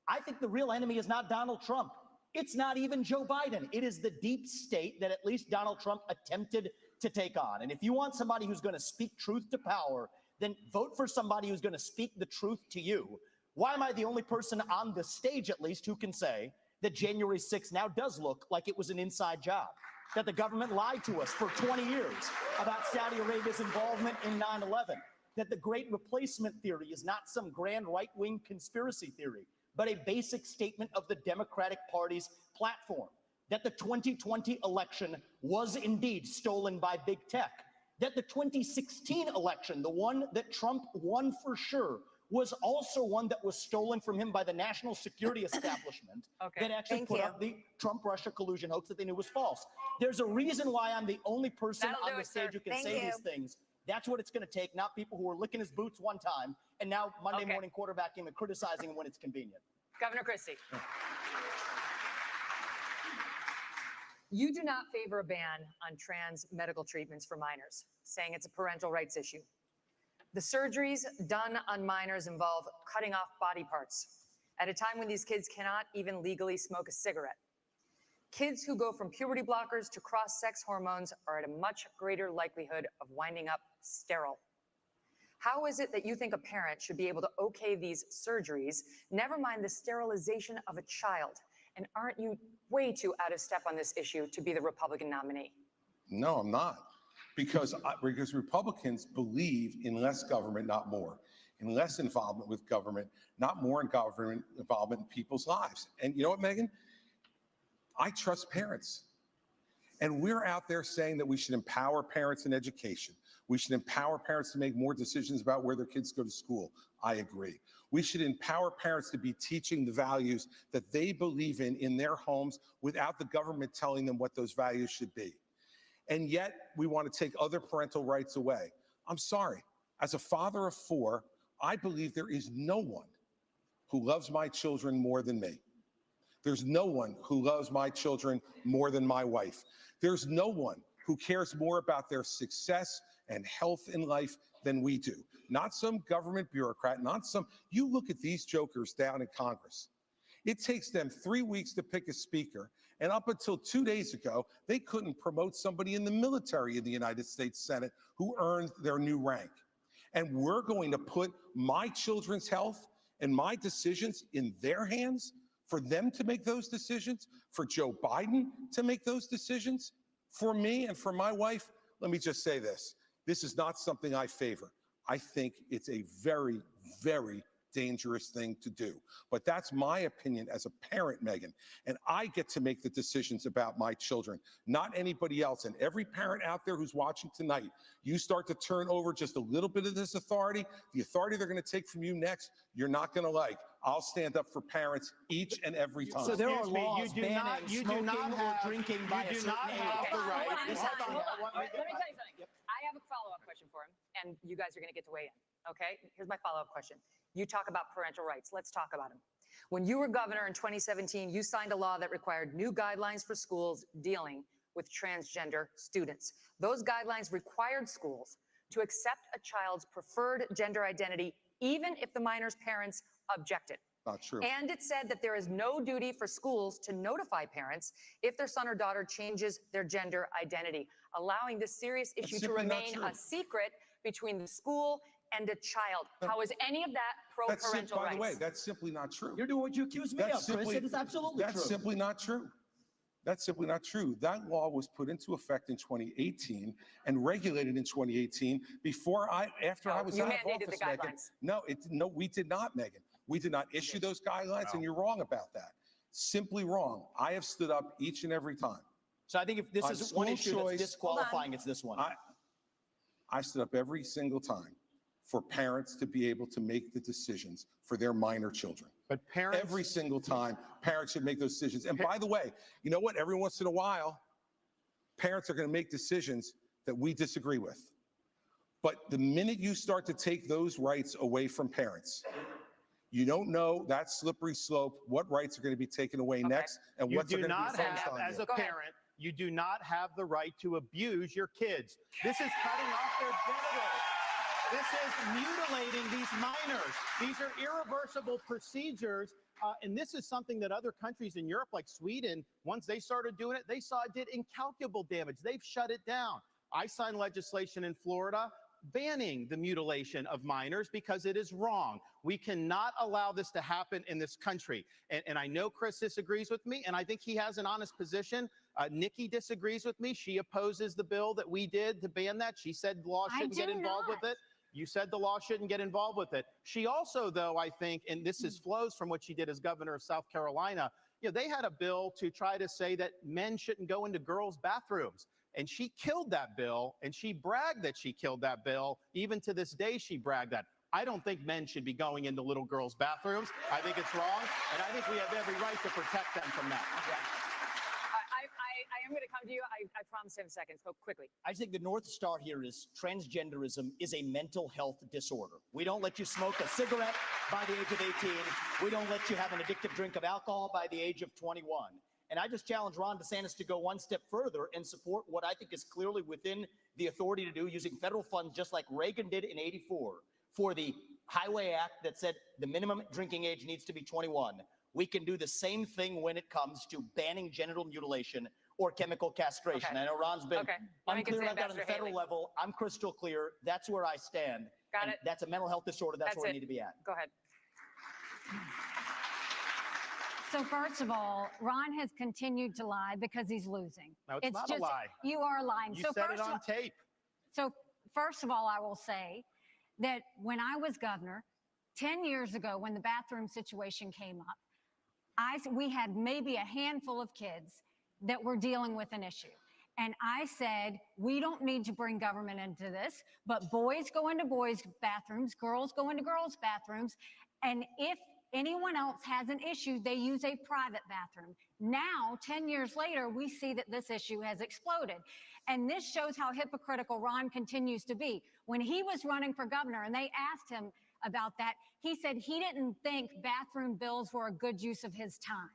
I think the real enemy is not Donald Trump. It's not even Joe Biden. It is the deep state that at least Donald Trump attempted to take on. And if you want somebody who's going to speak truth to power, then vote for somebody who's going to speak the truth to you. Why am I the only person on the stage, at least, who can say that January 6th now does look like it was an inside job, that the government lied to us for 20 years about Saudi Arabia's involvement in 9/11, that the Great Replacement theory is not some grand right-wing conspiracy theory, but a basic statement of the Democratic Party's platform, that the 2020 election was indeed stolen by big tech, that the 2016 election, the one that Trump won for sure, was also one that was stolen from him by the national security establishment that actually put up the Trump-Russia collusion hoax that they knew was false. There's a reason why I'm the only person on the stage who can say these things. That's what it's going to take, not people who are licking his boots one time and now Monday morning quarterbacking and criticizing him when it's convenient. Governor Christie. You do not favor a ban on trans medical treatments for minors, saying it's a parental rights issue. The surgeries done on minors involve cutting off body parts at a time when these kids cannot even legally smoke a cigarette. Kids who go from puberty blockers to cross-sex hormones are at a much greater likelihood of winding up sterile. How is it that you think a parent should be able to okay these surgeries, never mind the sterilization of a child? And aren't you way too out of step on this issue to be the Republican nominee? No, I'm not. Because Republicans believe in less government, not more. In less involvement with government, not more in government involvement in people's lives. And you know what, Megan? I trust parents. And we're out there saying that we should empower parents in education. We should empower parents to make more decisions about where their kids go to school. I agree. We should empower parents to be teaching the values that they believe in their homes without the government telling them what those values should be. And yet we want to take other parental rights away. I'm sorry. As a father of 4, I believe there is no one who loves my children more than me. There's no one who loves my children more than my wife. There's no one who cares more about their success and health in life than we do. Not some government bureaucrat, not some, you look at these jokers down in Congress. It takes them 3 weeks to pick a speaker, and up until 2 days ago, they couldn't promote somebody in the military in the United States Senate who earned their new rank. And we're going to put my children's health and my decisions in their hands for them to make those decisions, for Joe Biden to make those decisions, for me and for my wife. Let me just say this. This is not something I favor. I think it's a very, very dangerous thing to do. But that's my opinion as a parent, Megan. And I get to make the decisions about my children, not anybody else. And every parent out there who's watching tonight, you start to turn over just a little bit of this authority, the authority they're going to take from you next, you're not going to like. I'll stand up for parents each and every time. So there are laws banning smoking or drinking by a certain age. Hold on. Let me tell you something. I have a follow-up question for him, and you guys are going to get to weigh in, okay? Here's my follow-up question. You talk about parental rights. Let's talk about them. When you were governor in 2017, you signed a law that required new guidelines for schools dealing with transgender students. Those guidelines required schools to accept a child's preferred gender identity, even if the minor's parents objected. Not true. And it said that there is no duty for schools to notify parents if their son or daughter changes their gender identity, allowing this serious issue to remain a secret between the school and a child. How is any of that pro-parental rights? By the way, that's simply not true. You're doing what you accuse me of, Chris. It is absolutely true. That's simply not true. That's simply not true. That law was put into effect in 2018 and regulated in 2018 after I was out of office, Megan. No, we did not, Megan. We did not issue those guidelines, and you're wrong about that. Simply wrong. I have stood up each and every time. So I think if this On is one school issue choice- that's disqualifying, it's this one. I stood up every single time for parents to be able to make the decisions for their minor children. But parents, Every single time, parents should make those decisions. And by the way, you know what? Every once in a while, parents are going to make decisions that we disagree with. But the minute you start to take those rights away from parents, you don't know that slippery slope, what rights are going to be taken away next and you what's do going to be not imposed have, on as you. a parent, you do not have the right to abuse your kids. This is cutting off their genitals. This is mutilating these minors. These are irreversible procedures. And this is something that other countries in Europe, like Sweden, once they started doing it, they saw it did incalculable damage. They've shut it down. I signed legislation in Florida banning the mutilation of minors because it is wrong. We cannot allow this to happen in this country. And I know Chris disagrees with me, and I think he has an honest position. Nikki disagrees with me. She opposes the bill that we did to ban that. She said law shouldn't get involved with it. You said the law shouldn't get involved with it. She also, though, I think, and this flows from what she did as governor of South Carolina, they had a bill to try to say that men shouldn't go into girls' bathrooms. And she killed that bill, and she bragged that she killed that bill. Even to this day, she bragged that. I don't think men should be going into little girls' bathrooms. I think it's wrong, and I think we have every right to protect them from that. Yeah. I am going to come to you. I promise in a second. So quickly. I think the North Star here is transgenderism is a mental health disorder. We don't let you smoke a cigarette by the age of 18. We don't let you have an addictive drink of alcohol by the age of 21. And I just challenge Ron DeSantis to go one step further and support what I think is clearly within the authority to do using federal funds, just like Reagan did in '84, for the Highway Act that said the minimum drinking age needs to be 21. We can do the same thing when it comes to banning genital mutilation or chemical castration. Okay. I know Ron's been unclear on that on the federal Haley. level. I'm crystal clear. That's where I stand. Got it. That's a mental health disorder. That's where we need to be at. Go ahead. So first of all, Ron has continued to lie because he's losing. No, it's not a just, lie. You are lying. You so said first it on tape. So first of all, I will say that when I was governor, 10 years ago, when the bathroom situation came up, we had maybe a handful of kids that were dealing with an issue. And I said, we don't need to bring government into this, but boys go into boys' bathrooms, girls go into girls' bathrooms. And if anyone else has an issue, they use a private bathroom. Now, 10 years later, we see that this issue has exploded. And this shows how hypocritical Ron continues to be. When he was running for governor and they asked him about that, he said he didn't think bathroom bills were a good use of his time.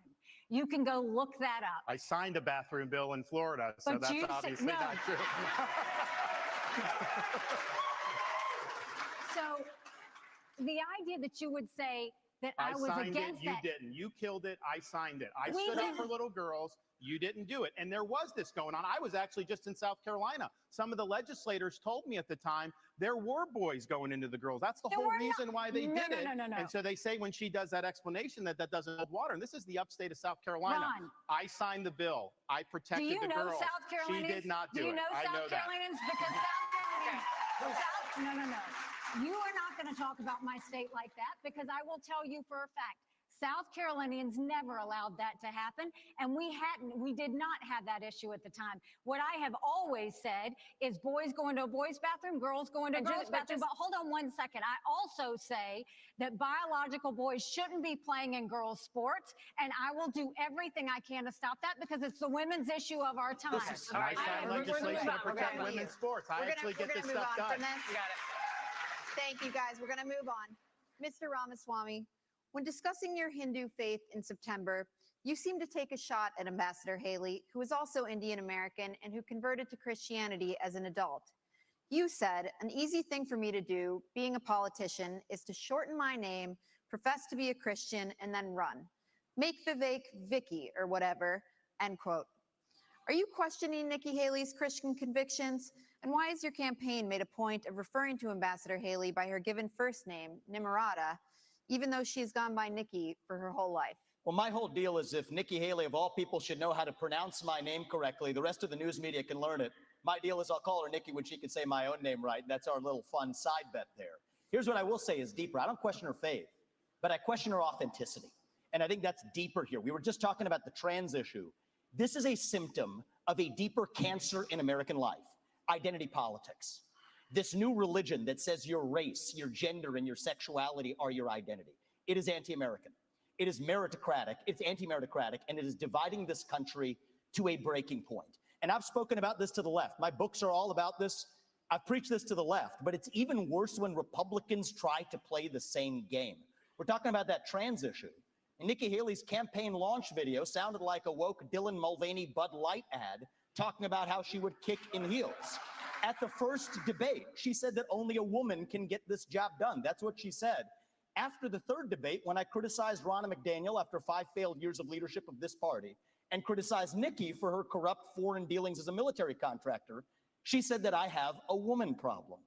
You can go look that up. I signed a bathroom bill in Florida, so But that's you obviously not true. So the idea that you would say that I was signed against it, you that. didn't. You killed it, I signed it. I We stood up didn't. for little girls, you didn't do it. And there was this going on. I was actually just in South Carolina. Some of the legislators told me at the time there were boys going into the girls. That's the whole reason why they did it. No. And so they say when she does that explanation that doesn't hold water. And this is the upstate of South Carolina. Ron, I signed the bill. I protected do you the know girls. South Carolinians? She did not do, you it. know I know South that. Carolinians? Because South Carolinians, no. You are not going to talk about my state like that because I will tell you for a fact, South Carolinians never allowed that to happen, and we did not have that issue at the time. What I have always said is boys go into a boys' bathroom, girls go into a girls' bathroom. But hold on one second. I also say that biological boys shouldn't be playing in girls' sports, and I will do everything I can to stop that because it's the women's issue of our time. And I signed legislation to protect women's sports. I actually get this stuff done. You got it. Thank you, guys. We're going to move on. Mr. Ramaswamy, when discussing your Hindu faith in September, you seemed to take a shot at Ambassador Haley, who is also Indian American and who converted to Christianity as an adult. You said, an easy thing for me to do, being a politician, is to shorten my name, profess to be a Christian, and then run. Make Vivek Vicky or whatever, end quote. Are you questioning Nikki Haley's Christian convictions? And why has your campaign made a point of referring to Ambassador Haley by her given first name, Nimarata, even though she's gone by Nikki for her whole life? Well, my whole deal is if Nikki Haley, of all people, should know how to pronounce my name correctly, the rest of the news media can learn it. My deal is I'll call her Nikki when she can say my own name right. That's our little fun side bet there. Here's what I will say is deeper. I don't question her faith, but I question her authenticity. And I think that's deeper here. We were just talking about the trans issue. This is a symptom of a deeper cancer in American life, identity politics. This new religion that says your race, your gender, and your sexuality are your identity. It is anti-American. It is meritocratic, it's anti-meritocratic, and it is dividing this country to a breaking point. And I've spoken about this to the left. My books are all about this. I've preached this to the left, but it's even worse when Republicans try to play the same game. We're talking about that trans issue. And Nikki Haley's campaign launch video sounded like a woke Dylan Mulvaney Bud Light ad talking about how she would kick in heels. At the first debate, she said that only a woman can get this job done. That's what she said. After the third debate, when I criticized Ronna McDaniel after 5 failed years of leadership of this party and criticized Nikki for her corrupt foreign dealings as a military contractor, she said that I have a woman problem.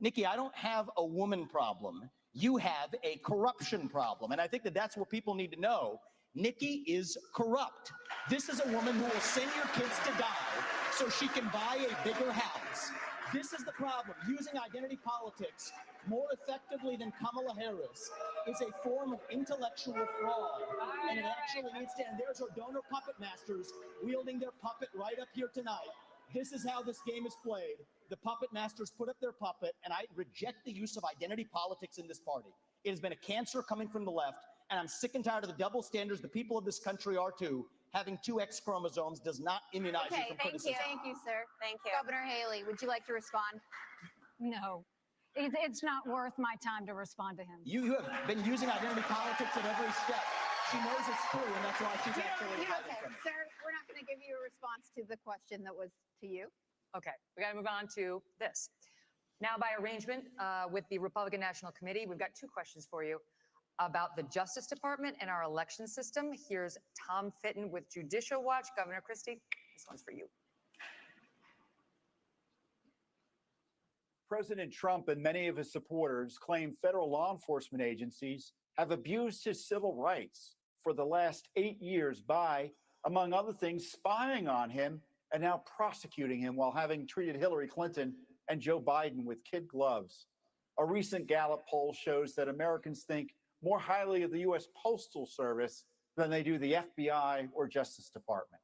Nikki, I don't have a woman problem. You have a corruption problem. And I think that that's what people need to know. Nikki is corrupt. This is a woman who will send your kids to die so she can buy a bigger house. This is the problem. Using identity politics more effectively than Kamala Harris is a form of intellectual fraud. And it actually needs to end. There's our donor puppet masters wielding their puppet right up here tonight. This is how this game is played. The puppet masters put up their puppet, and I reject the use of identity politics in this party. It has been a cancer coming from the left, and I'm sick and tired of the double standards the people of this country are too. Having 2 X chromosomes does not immunize you from criticism. Thank you, sir. Thank you. Governor Haley, would you like to respond? No, it's not worth my time to respond to him. You have been using identity politics at every step. She knows it's true, and that's why she's actually hiding from it. Sir, we're not going to give you a response to the question that was to you. Okay, we got to move on to this. Now, by arrangement with the Republican National Committee, we've got 2 questions for you about the Justice Department and our election system. Here's Tom Fitton with Judicial Watch. Governor Christie, this one's for you. President Trump and many of his supporters claim federal law enforcement agencies have abused his civil rights for the last 8 years by, among other things, spying on him and now prosecuting him while having treated Hillary Clinton and Joe Biden with kid gloves. A recent Gallup poll shows that Americans think more highly of the U.S. Postal Service than they do the FBI or Justice Department.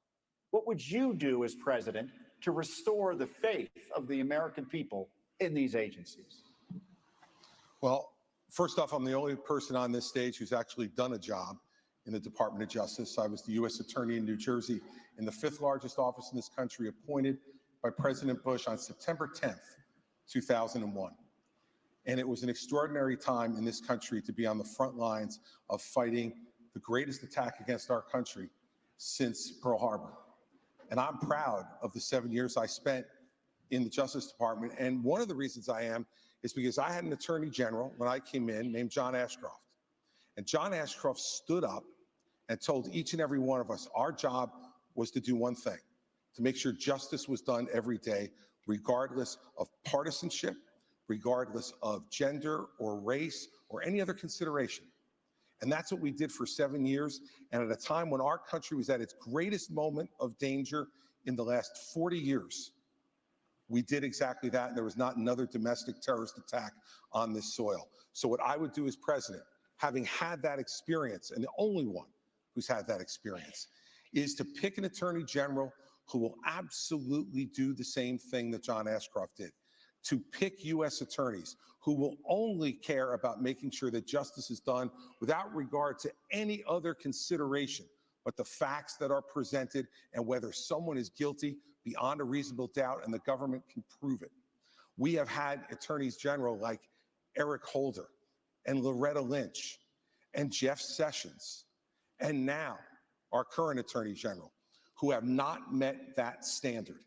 What would you do as president to restore the faith of the American people in these agencies? Well, first off, I'm the only person on this stage who's actually done a job in the Department of Justice. I was the U.S. Attorney in New Jersey in the 5th largest office in this country, appointed by President Bush on September 10th, 2001. And it was an extraordinary time in this country to be on the front lines of fighting the greatest attack against our country since Pearl Harbor. And I'm proud of the 7 years I spent in the Justice Department. And one of the reasons I am is because I had an Attorney General when I came in named John Ashcroft. And John Ashcroft stood up and told each and every one of us our job was to do one thing, to make sure justice was done every day, regardless of partisanship, regardless of gender or race or any other consideration. And that's what we did for 7 years. And at a time when our country was at its greatest moment of danger in the last 40 years, we did exactly that. And there was not another domestic terrorist attack on this soil. So what I would do as president, having had that experience, and the only one who's had that experience, is to pick an attorney general who will absolutely do the same thing that John Ashcroft did, to pick U.S. attorneys who will only care about making sure that justice is done without regard to any other consideration but the facts that are presented and whether someone is guilty beyond a reasonable doubt and the government can prove it. We have had attorneys general like Eric Holder and Loretta Lynch and Jeff Sessions, and now our current attorney general, who have not met that standard.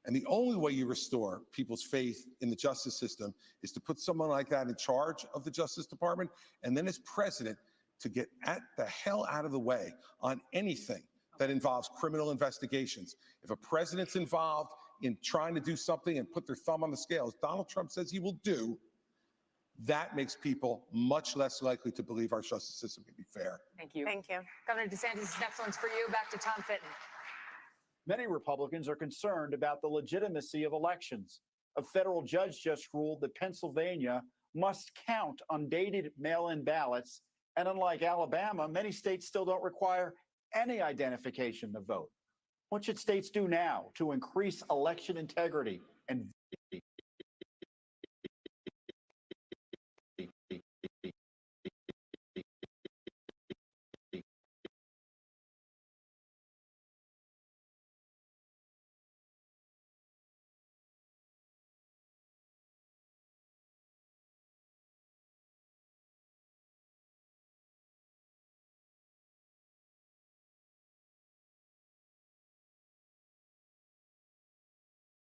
And the only way you restore people's faith in the justice system is to put someone like that in charge of the Justice Department, and then as president, to get the hell out of the way on anything that involves criminal investigations. If a president's involved in trying to do something and put their thumb on the scales, Donald Trump says he will do, that makes people much less likely to believe our justice system can be fair. Thank you. Thank you. Governor DeSantis, next one's for you. Back to Tom Fitton. Many Republicans are concerned about the legitimacy of elections. A federal judge just ruled that Pennsylvania must count undated mail-in ballots, and unlike Alabama, many states still don't require any identification to vote. What should states do now to increase election integrity and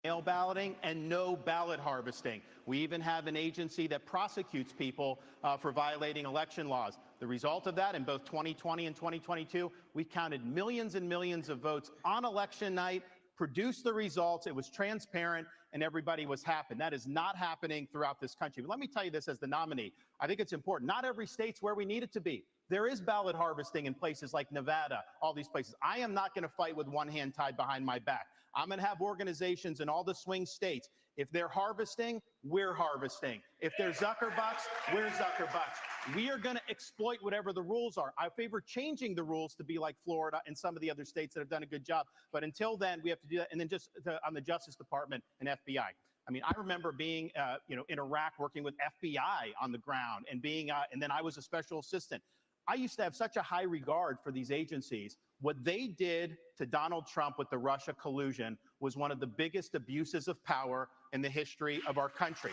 mail balloting and no ballot harvesting. We even have an agency that prosecutes people for violating election laws. The result of that, in both 2020 and 2022, we counted millions and millions of votes on election night, produced the results, it was transparent, and everybody was happy. That is not happening throughout this country. But let me tell you this as the nominee. I think it's important. Not every state's where we need it to be. There is ballot harvesting in places like Nevada, all these places. I am not going to fight with one hand tied behind my back. I'm going to have organizations in all the swing states. If they're harvesting, we're harvesting. If they're Zuckerbucks, we're Zuckerbucks. We are going to exploit whatever the rules are. I favor changing the rules to be like Florida and some of the other states that have done a good job. But until then, we have to do that. And then just on the Justice Department and FBI. I mean, I remember being, in Iraq working with FBI on the ground and being, and then I was a special assistant. I used to have such a high regard for these agencies. What they did to Donald Trump with the Russia collusion was one of the biggest abuses of power in the history of our country.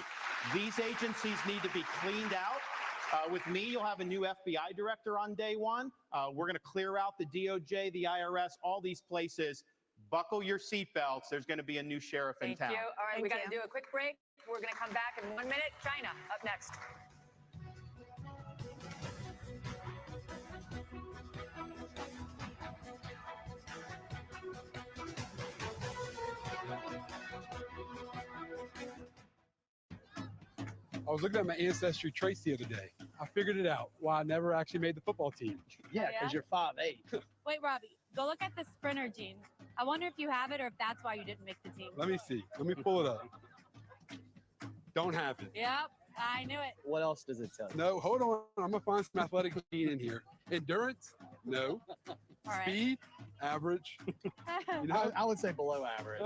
These agencies need to be cleaned out. With me, you'll have a new FBI director on day one. We're going to clear out the DOJ, the IRS, all these places. Buckle your seatbelts. There's going to be a new sheriff in town. Thank you. All right, we got to do a quick break. We're going to come back in 1 minute. China up next. I was looking at my ancestry traits the other day. I figured it out, why I never actually made the football team. Yeah, because you're 5'8". Wait, Robbie, go look at the sprinter gene. I wonder if you have it or if that's why you didn't make the team. Let me see. Let me pull it up. Don't have it. Yep, I knew it. What else does it tell you? No, hold on. I'm going to find some athletic gene in here. Endurance? No. All right. Speed? Average. You know, I would say below average.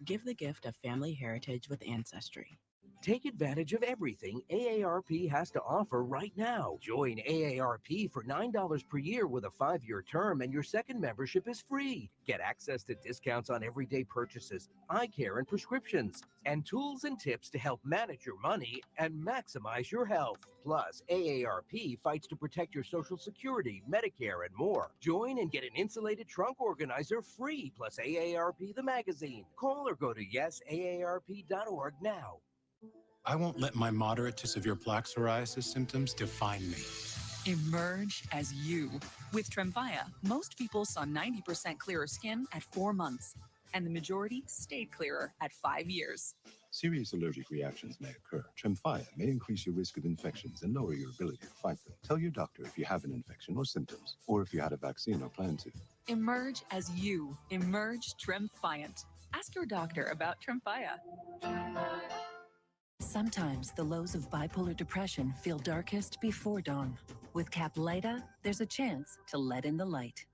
Give the gift of family heritage with Ancestry. Take advantage of everything AARP has to offer right now. Join AARP for $9 per year with a 5-year term, and your second membership is free. Get access to discounts on everyday purchases, eye care and prescriptions, and tools and tips to help manage your money and maximize your health. Plus, AARP fights to protect your Social Security, Medicare, and more. Join and get an insulated trunk organizer free, plus AARP the magazine. Call or go to yesaarp.org now. I won't let my moderate to severe plaque psoriasis symptoms define me. Emerge as you. With Tremfya, most people saw 90% clearer skin at 4 months, and the majority stayed clearer at 5 years. Serious allergic reactions may occur. Tremfya may increase your risk of infections and lower your ability to fight them. Tell your doctor if you have an infection or symptoms, or if you had a vaccine or plan to. Emerge as you. Emerge Tremfyant. Ask your doctor about Tremfya. Sometimes the lows of bipolar depression feel darkest before dawn. With Caplyta, there's a chance to let in the light.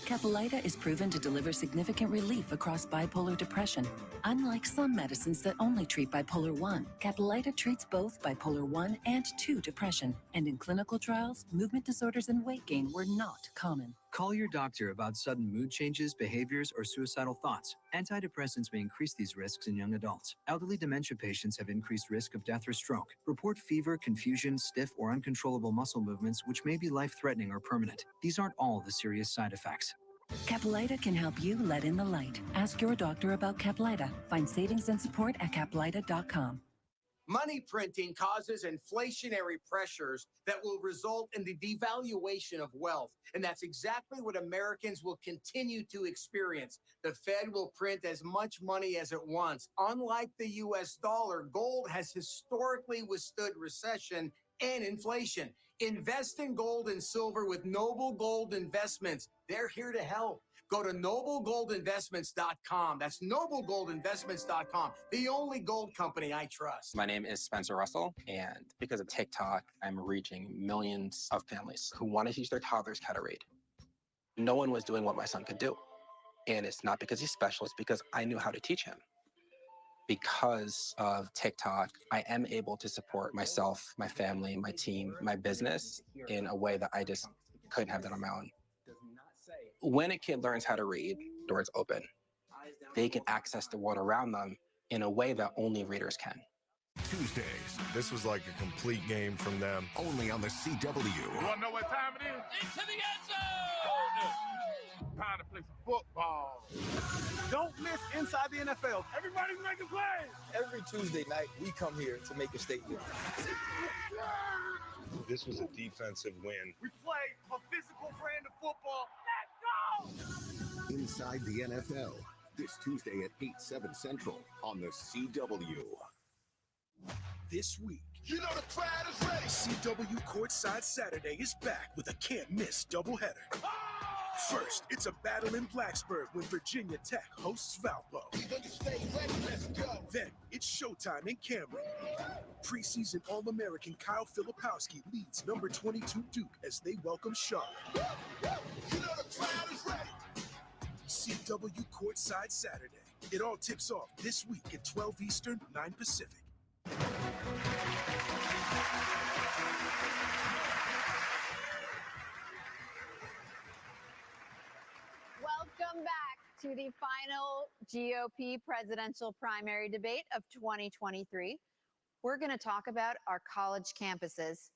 Caplyta is proven to deliver significant relief across bipolar depression. Unlike some medicines that only treat bipolar 1, Caplyta treats both bipolar 1 and 2 depression. And in clinical trials, movement disorders and weight gain were not common. Call your doctor about sudden mood changes, behaviors, or suicidal thoughts. Antidepressants may increase these risks in young adults. Elderly dementia patients have increased risk of death or stroke. Report fever, confusion, stiff, or uncontrollable muscle movements, which may be life-threatening or permanent. These aren't all the serious side effects. Caplyta can help you let in the light. Ask your doctor about Caplyta. Find savings and support at caplyta.com. Money printing causes inflationary pressures that will result in the devaluation of wealth. And that's exactly what Americans will continue to experience. The Fed will print as much money as it wants. Unlike the US dollar, gold has historically withstood recession and inflation. Invest in gold and silver with Noble Gold Investments. They're here to help. Go to noblegoldinvestments.com. That's noblegoldinvestments.com, the only gold company I trust. My name is Spencer Russell, and because of TikTok, I'm reaching millions of families who want to teach their toddlers how to read. No one was doing what my son could do. And it's not because he's special, it's because I knew how to teach him. Because of TikTok, I am able to support myself, my family, my team, my business in a way that I just couldn't have done on my own. When a kid learns how to read, doors open. They can access the world around them in a way that only readers can. Tuesdays, this was like a complete game from them. Only on the CW. You want to know what time it is? Into the end zone! Time to play some football. Don't miss Inside the NFL. Everybody's making plays. Every Tuesday night, we come here to make a statement. This was a defensive win. We play a physical brand of football. Let's go! Inside the NFL, this Tuesday at 8/7 Central on the CW. This week, you know the crowd is ready. CW Courtside Saturday is back with a can't-miss doubleheader. First, it's a battle in Blacksburg when Virginia Tech hosts Valpo. Then, it's showtime in Cameron. Preseason All-American Kyle Filipowski leads number 22 Duke as they welcome Charlotte. You know the crowd is ready. CW Courtside Saturday. It all tips off this week at 12 Eastern, 9 Pacific. Welcome back to the final GOP presidential primary debate of 2023. We're going to talk about our college campuses,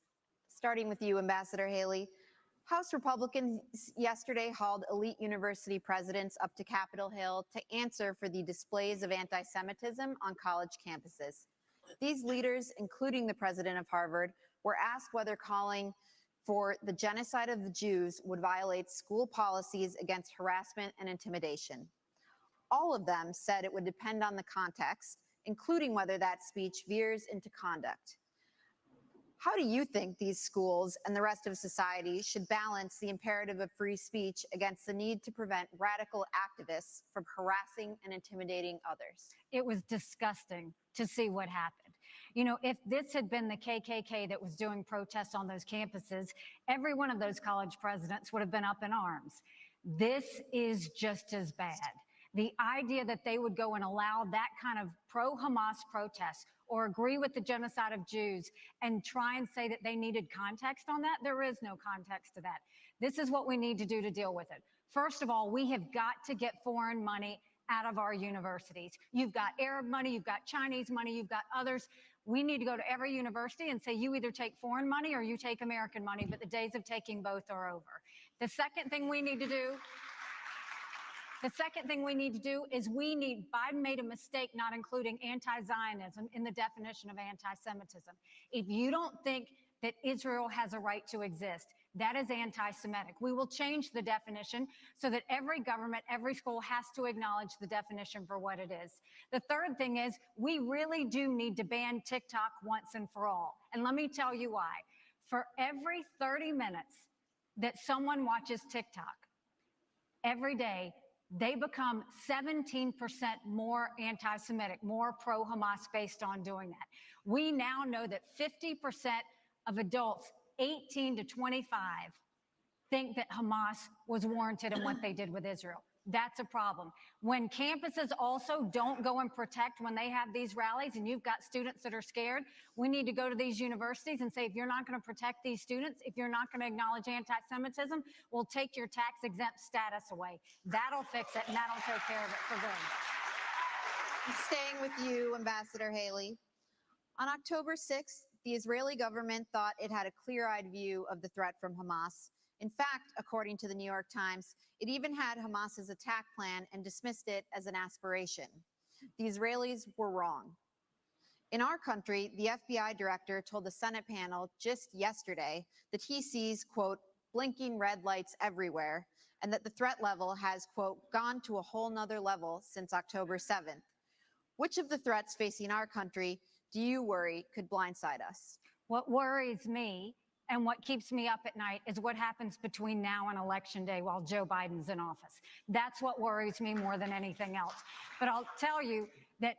starting with you, Ambassador Haley. House Republicans yesterday hauled elite university presidents up to Capitol Hill to answer for the displays of anti-Semitism on college campuses. These leaders, including the president of Harvard, were asked whether calling for the genocide of the Jews would violate school policies against harassment and intimidation. All of them said it would depend on the context, including whether that speech veers into conduct. How do you think these schools and the rest of society should balance the imperative of free speech against the need to prevent radical activists from harassing and intimidating others? It was disgusting to see what happened. You know, if this had been the KKK that was doing protests on those campuses, every one of those college presidents would have been up in arms. This is just as bad. The idea that they would go and allow that kind of pro-Hamas protest or agree with the genocide of Jews and try and say that they needed context on that, there is no context to that. This is what we need to do to deal with it. First of all, we have got to get foreign money out of our universities. You've got Arab money, you've got Chinese money, you've got others. We need to go to every university and say, you either take foreign money or you take American money, but the days of taking both are over. The second thing we need to do is Biden made a mistake not including anti-Zionism in the definition of anti-Semitism. If you don't think that Israel has a right to exist, that is anti-Semitic. We will change the definition so that every government, every school has to acknowledge the definition for what it is. The third thing is we really do need to ban TikTok once and for all. And let me tell you why. For every 30 minutes that someone watches TikTok every day, they become 17% more anti-Semitic, more pro-Hamas based on doing that. We now know that 50% of adults 18 to 25 think that Hamas was warranted in what they did with Israel. That's a problem. When campuses also don't go and protect when they have these rallies and you've got students that are scared, we need to go to these universities and say, if you're not going to protect these students, if you're not going to acknowledge anti-Semitism, we'll take your tax-exempt status away. That'll fix it, and that'll take care of it for good. Staying with you, Ambassador Haley. On October 6th, the Israeli government thought it had a clear-eyed view of the threat from Hamas. In fact, according to the New York Times, it even had Hamas's attack plan and dismissed it as an aspiration. The Israelis were wrong. In our country, the FBI director told the Senate panel just yesterday that he sees, quote, blinking red lights everywhere, and that the threat level has, quote, gone to a whole nother level since October 7th. Which of the threats facing our country do you worry could blindside us? What worries me and what keeps me up at night is what happens between now and Election Day while Joe Biden's in office. That's what worries me more than anything else. But I'll tell you that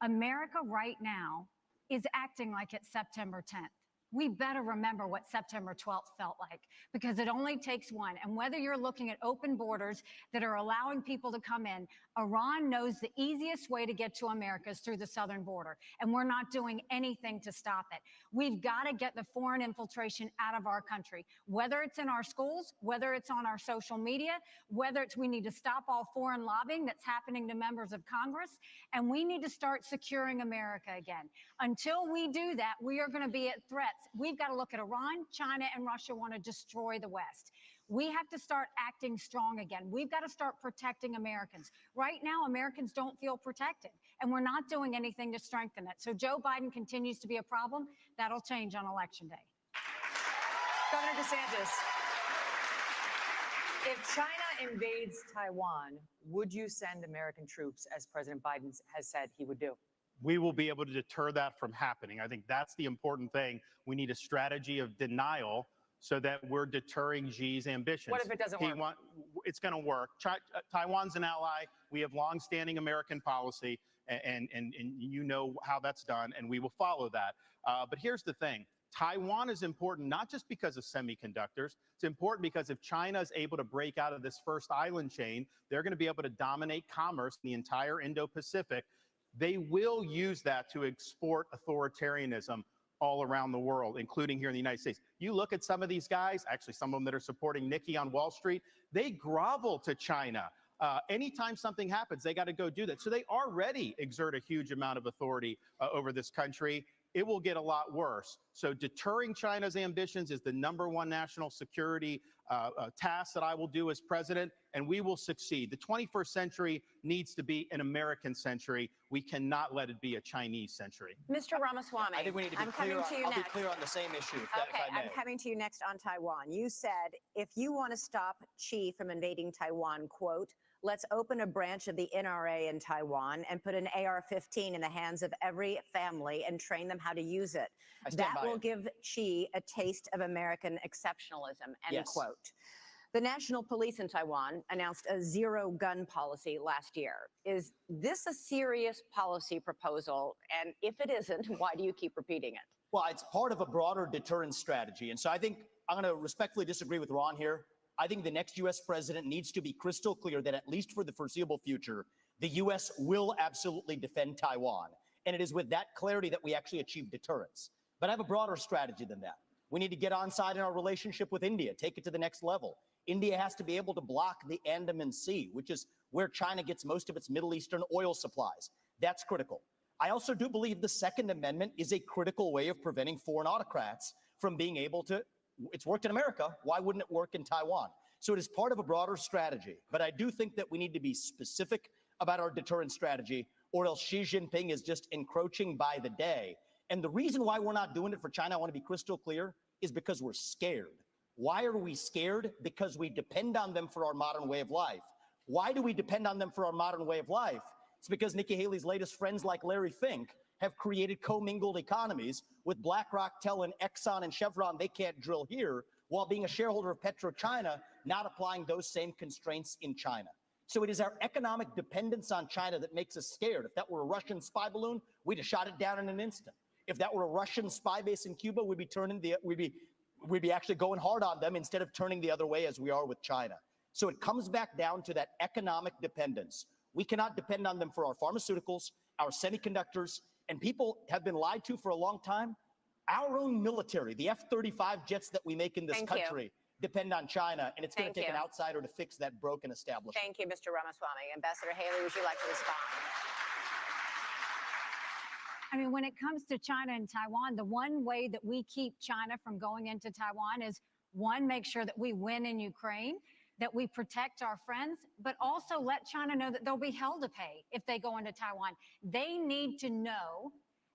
America right now is acting like it's September 10th. we better remember what September 12th felt like, because it only takes one. And whether you're looking at open borders that are allowing people to come in, Iran knows the easiest way to get to America is through the southern border, and we're not doing anything to stop it. We've got to get the foreign infiltration out of our country, whether it's in our schools, whether it's on our social media, whether it's we need to stop all foreign lobbying that's happening to members of Congress, and we need to start securing America again. Until we do that, we are going to be at threats. We've got to look at Iran, China, and Russia want to destroy the West. We have to start acting strong again. We've got to start protecting Americans. Right now, Americans don't feel protected, and we're not doing anything to strengthen it. So Joe Biden continues to be a problem. That'll change on Election Day. Governor DeSantis, if China invades Taiwan, would you send American troops, as President Biden has said he would do? We will be able to deter that from happening. I think that's the important thing. We need a strategy of denial so that we're deterring Xi's ambitions. What if it doesn't work? It's going to work. Taiwan's an ally. We have longstanding American policy, and you know how that's done, and we will follow that. But here's the thing. Taiwan is important not just because of semiconductors. It's important because if China is able to break out of this first island chain, they're going to be able to dominate commerce in the entire Indo-Pacific. They will use that to export authoritarianism all around the world, including here in the United States. You look at some of these guys, actually some of them that are supporting Nikki on Wall Street, they grovel to China. Anytime something happens, they got to go do that. So they already exert a huge amount of authority over this country. It will get a lot worse. So deterring China's ambitions is the #1 national security task that I will do as president, and we will succeed. The 21st century needs to be an American century. We cannot let it be a Chinese century. Mr. Ramaswamy, I think we need to be clear. I'll be clear on the same issue, if I may. I'm coming to you next on Taiwan. You said if you want to stop Xi from invading Taiwan, quote, let's open a branch of the NRA in Taiwan and put an AR-15 in the hands of every family and train them how to use it. That will give Xi a taste of American exceptionalism, end quote. The National Police in Taiwan announced a zero-gun policy last year. Is this a serious policy proposal? And if it isn't, why do you keep repeating it? Well, it's part of a broader deterrence strategy. And so I think I'm going to respectfully disagree with Ron here. I think the next U.S. president needs to be crystal clear that at least for the foreseeable future, the U.S. will absolutely defend Taiwan. And it is with that clarity that we actually achieve deterrence. But I have a broader strategy than that. We need to get on side in our relationship with India, take it to the next level. India has to be able to block the Andaman Sea, which is where China gets most of its Middle Eastern oil supplies. That's critical. I also do believe the Second Amendment is a critical way of preventing foreign autocrats from being able to. It's worked in America. Why wouldn't it work in Taiwan? So it is part of a broader strategy. But I do think that we need to be specific about our deterrence strategy, or else Xi Jinping is just encroaching by the day. And the reason why we're not doing it for China, I want to be crystal clear, is because we're scared. Why are we scared? Because we depend on them for our modern way of life. Why do we depend on them for our modern way of life? It's because Nikki Haley's latest friends like Larry Fink have created commingled economies with BlackRock telling Exxon and Chevron they can't drill here, while being a shareholder of PetroChina, not applying those same constraints in China. So it is our economic dependence on China that makes us scared. If that were a Russian spy balloon, we'd have shot it down in an instant. If that were a Russian spy base in Cuba, we'd be actually going hard on them instead of turning the other way as we are with China. So it comes back down to that economic dependence. We cannot depend on them for our pharmaceuticals, our semiconductors, and people have been lied to for a long time. Our own military, the F-35 jets that we make in this country, depend on China, and it's going to take an outsider to fix that broken establishment. Thank you, Mr. Ramaswamy. Ambassador Haley, would you like to respond? I mean, when it comes to China and Taiwan, the one way that we keep China from going into Taiwan is, one, make sure that we win in Ukraine, that we protect our friends, but also let China know that there'll be hell to pay if they go into Taiwan. They need to know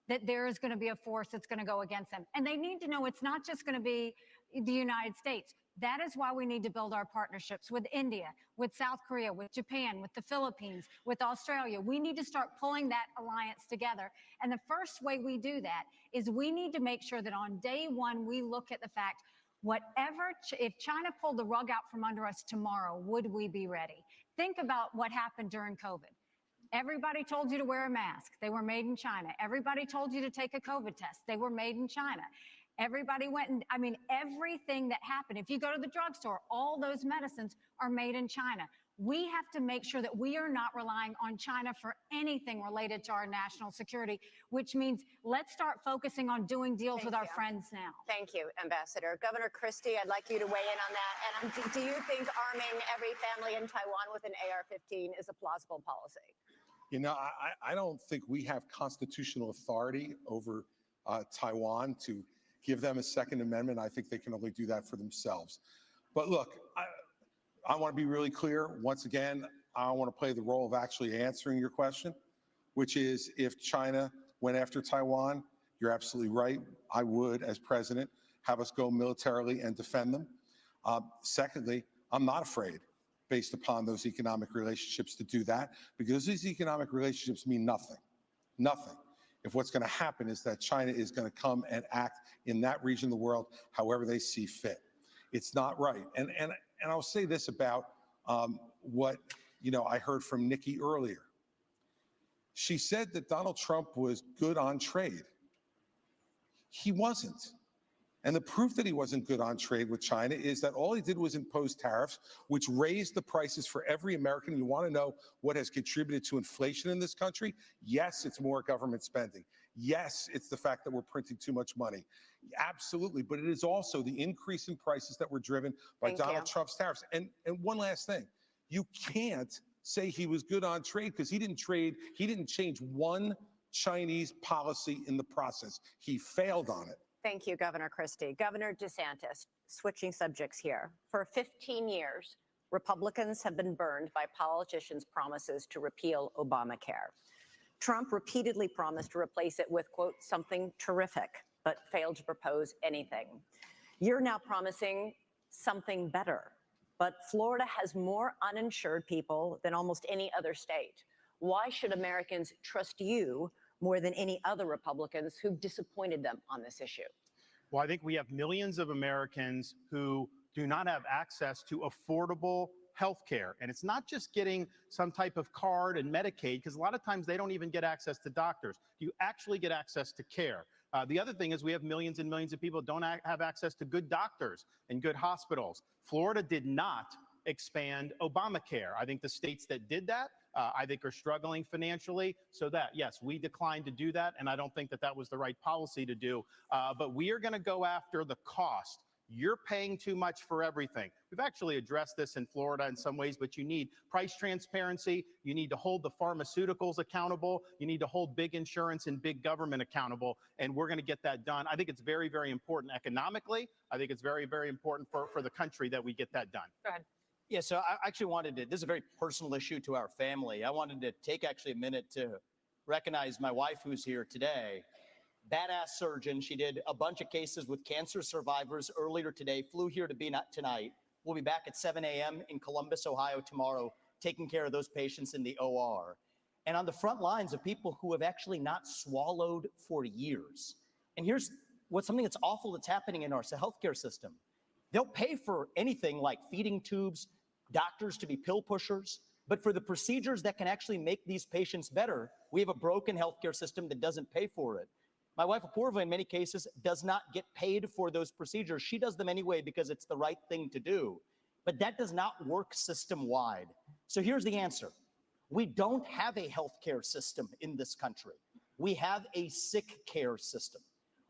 that there is going to be a force that's going to go against them. And they need to know it's not just going to be the United States. That is why we need to build our partnerships with India, with South Korea, with Japan, with the Philippines, with Australia. We need to start pulling that alliance together. And the first way we do that is we need to make sure that on day one, we look at the fact, if China pulled the rug out from under us tomorrow, would we be ready? Think about what happened during COVID. Everybody told you to wear a mask. They were made in China. Everybody told you to take a COVID test. They were made in China. Everybody went and, I mean, everything that happened, if you go to the drugstore, all those medicines are made in China. We have to make sure that we are not relying on China for anything related to our national security, which means let's start focusing on doing deals with our friends now. Thank you, Ambassador. Governor Christie, I'd like you to weigh in on that. And do you think arming every family in Taiwan with an AR-15 is a plausible policy? You know, I don't think we have constitutional authority over Taiwan to give them a Second Amendment. I think they can only do that for themselves. But look, I want to be really clear. Once again, I want to play the role of actually answering your question, which is if China went after Taiwan, you're absolutely right. I would, as president, have us go militarily and defend them. Secondly, I'm not afraid, based upon those economic relationships, to do that, because these economic relationships mean nothing, nothing. If what's going to happen is that China is going to come and act in that region of the world however they see fit. It's not right. And I'll say this about what I heard from Nikki earlier. She said that Donald Trump was good on trade. He wasn't. And the proof that he wasn't good on trade with China is that all he did was impose tariffs, which raised the prices for every American. You want to know what has contributed to inflation in this country? Yes, it's more government spending. Yes, it's the fact that we're printing too much money. Absolutely. But it is also the increase in prices that were driven by Donald Trump's tariffs. And one last thing. You can't say he was good on trade because he didn't change one Chinese policy in the process. He failed on it. Thank you, Governor Christie. Governor DeSantis, switching subjects here. For 15 years, Republicans have been burned by politicians' promises to repeal Obamacare. Trump repeatedly promised to replace it with, quote, something terrific, but failed to propose anything. You're now promising something better, but Florida has more uninsured people than almost any other state. Why should Americans trust you more than any other Republicans who've disappointed them on this issue? Well, I think we have millions of Americans who do not have access to affordable health care. And it's not just getting some type of card and Medicaid, because a lot of times they don't even get access to doctors. You actually get access to care. The other thing is we have millions and millions of people who don't have access to good doctors and good hospitals. Florida did not expand Obamacare. I think the states that did that, I think are struggling financially. So that, yes, we declined to do that. And I don't think that that was the right policy to do. But we are going to go after the cost. You're paying too much for everything. We've actually addressed this in Florida in some ways, but you need price transparency. You need to hold the pharmaceuticals accountable. You need to hold big insurance and big government accountable. And we're going to get that done. I think it's very, very important economically. I think it's very, very important for the country that we get that done. Go ahead. Yeah, so I actually wanted to, this is a very personal issue to our family. I wanted to take actually a minute to recognize my wife who's here today. Badass surgeon. She did a bunch of cases with cancer survivors earlier today, flew here to be tonight. We'll be back at 7 a.m. in Columbus, Ohio tomorrow, taking care of those patients in the OR. And on the front lines of people who have actually not swallowed for years. And here's what's something that's awful that's happening in our healthcare system. They'll pay for anything like feeding tubes, doctors to be pill pushers, but for the procedures that can actually make these patients better, we have a broken healthcare system that doesn't pay for it. My wife, Apoorva, in many cases, does not get paid for those procedures. She does them anyway because it's the right thing to do. But that does not work system-wide. So here's the answer. We don't have a healthcare system in this country. We have a sick care system.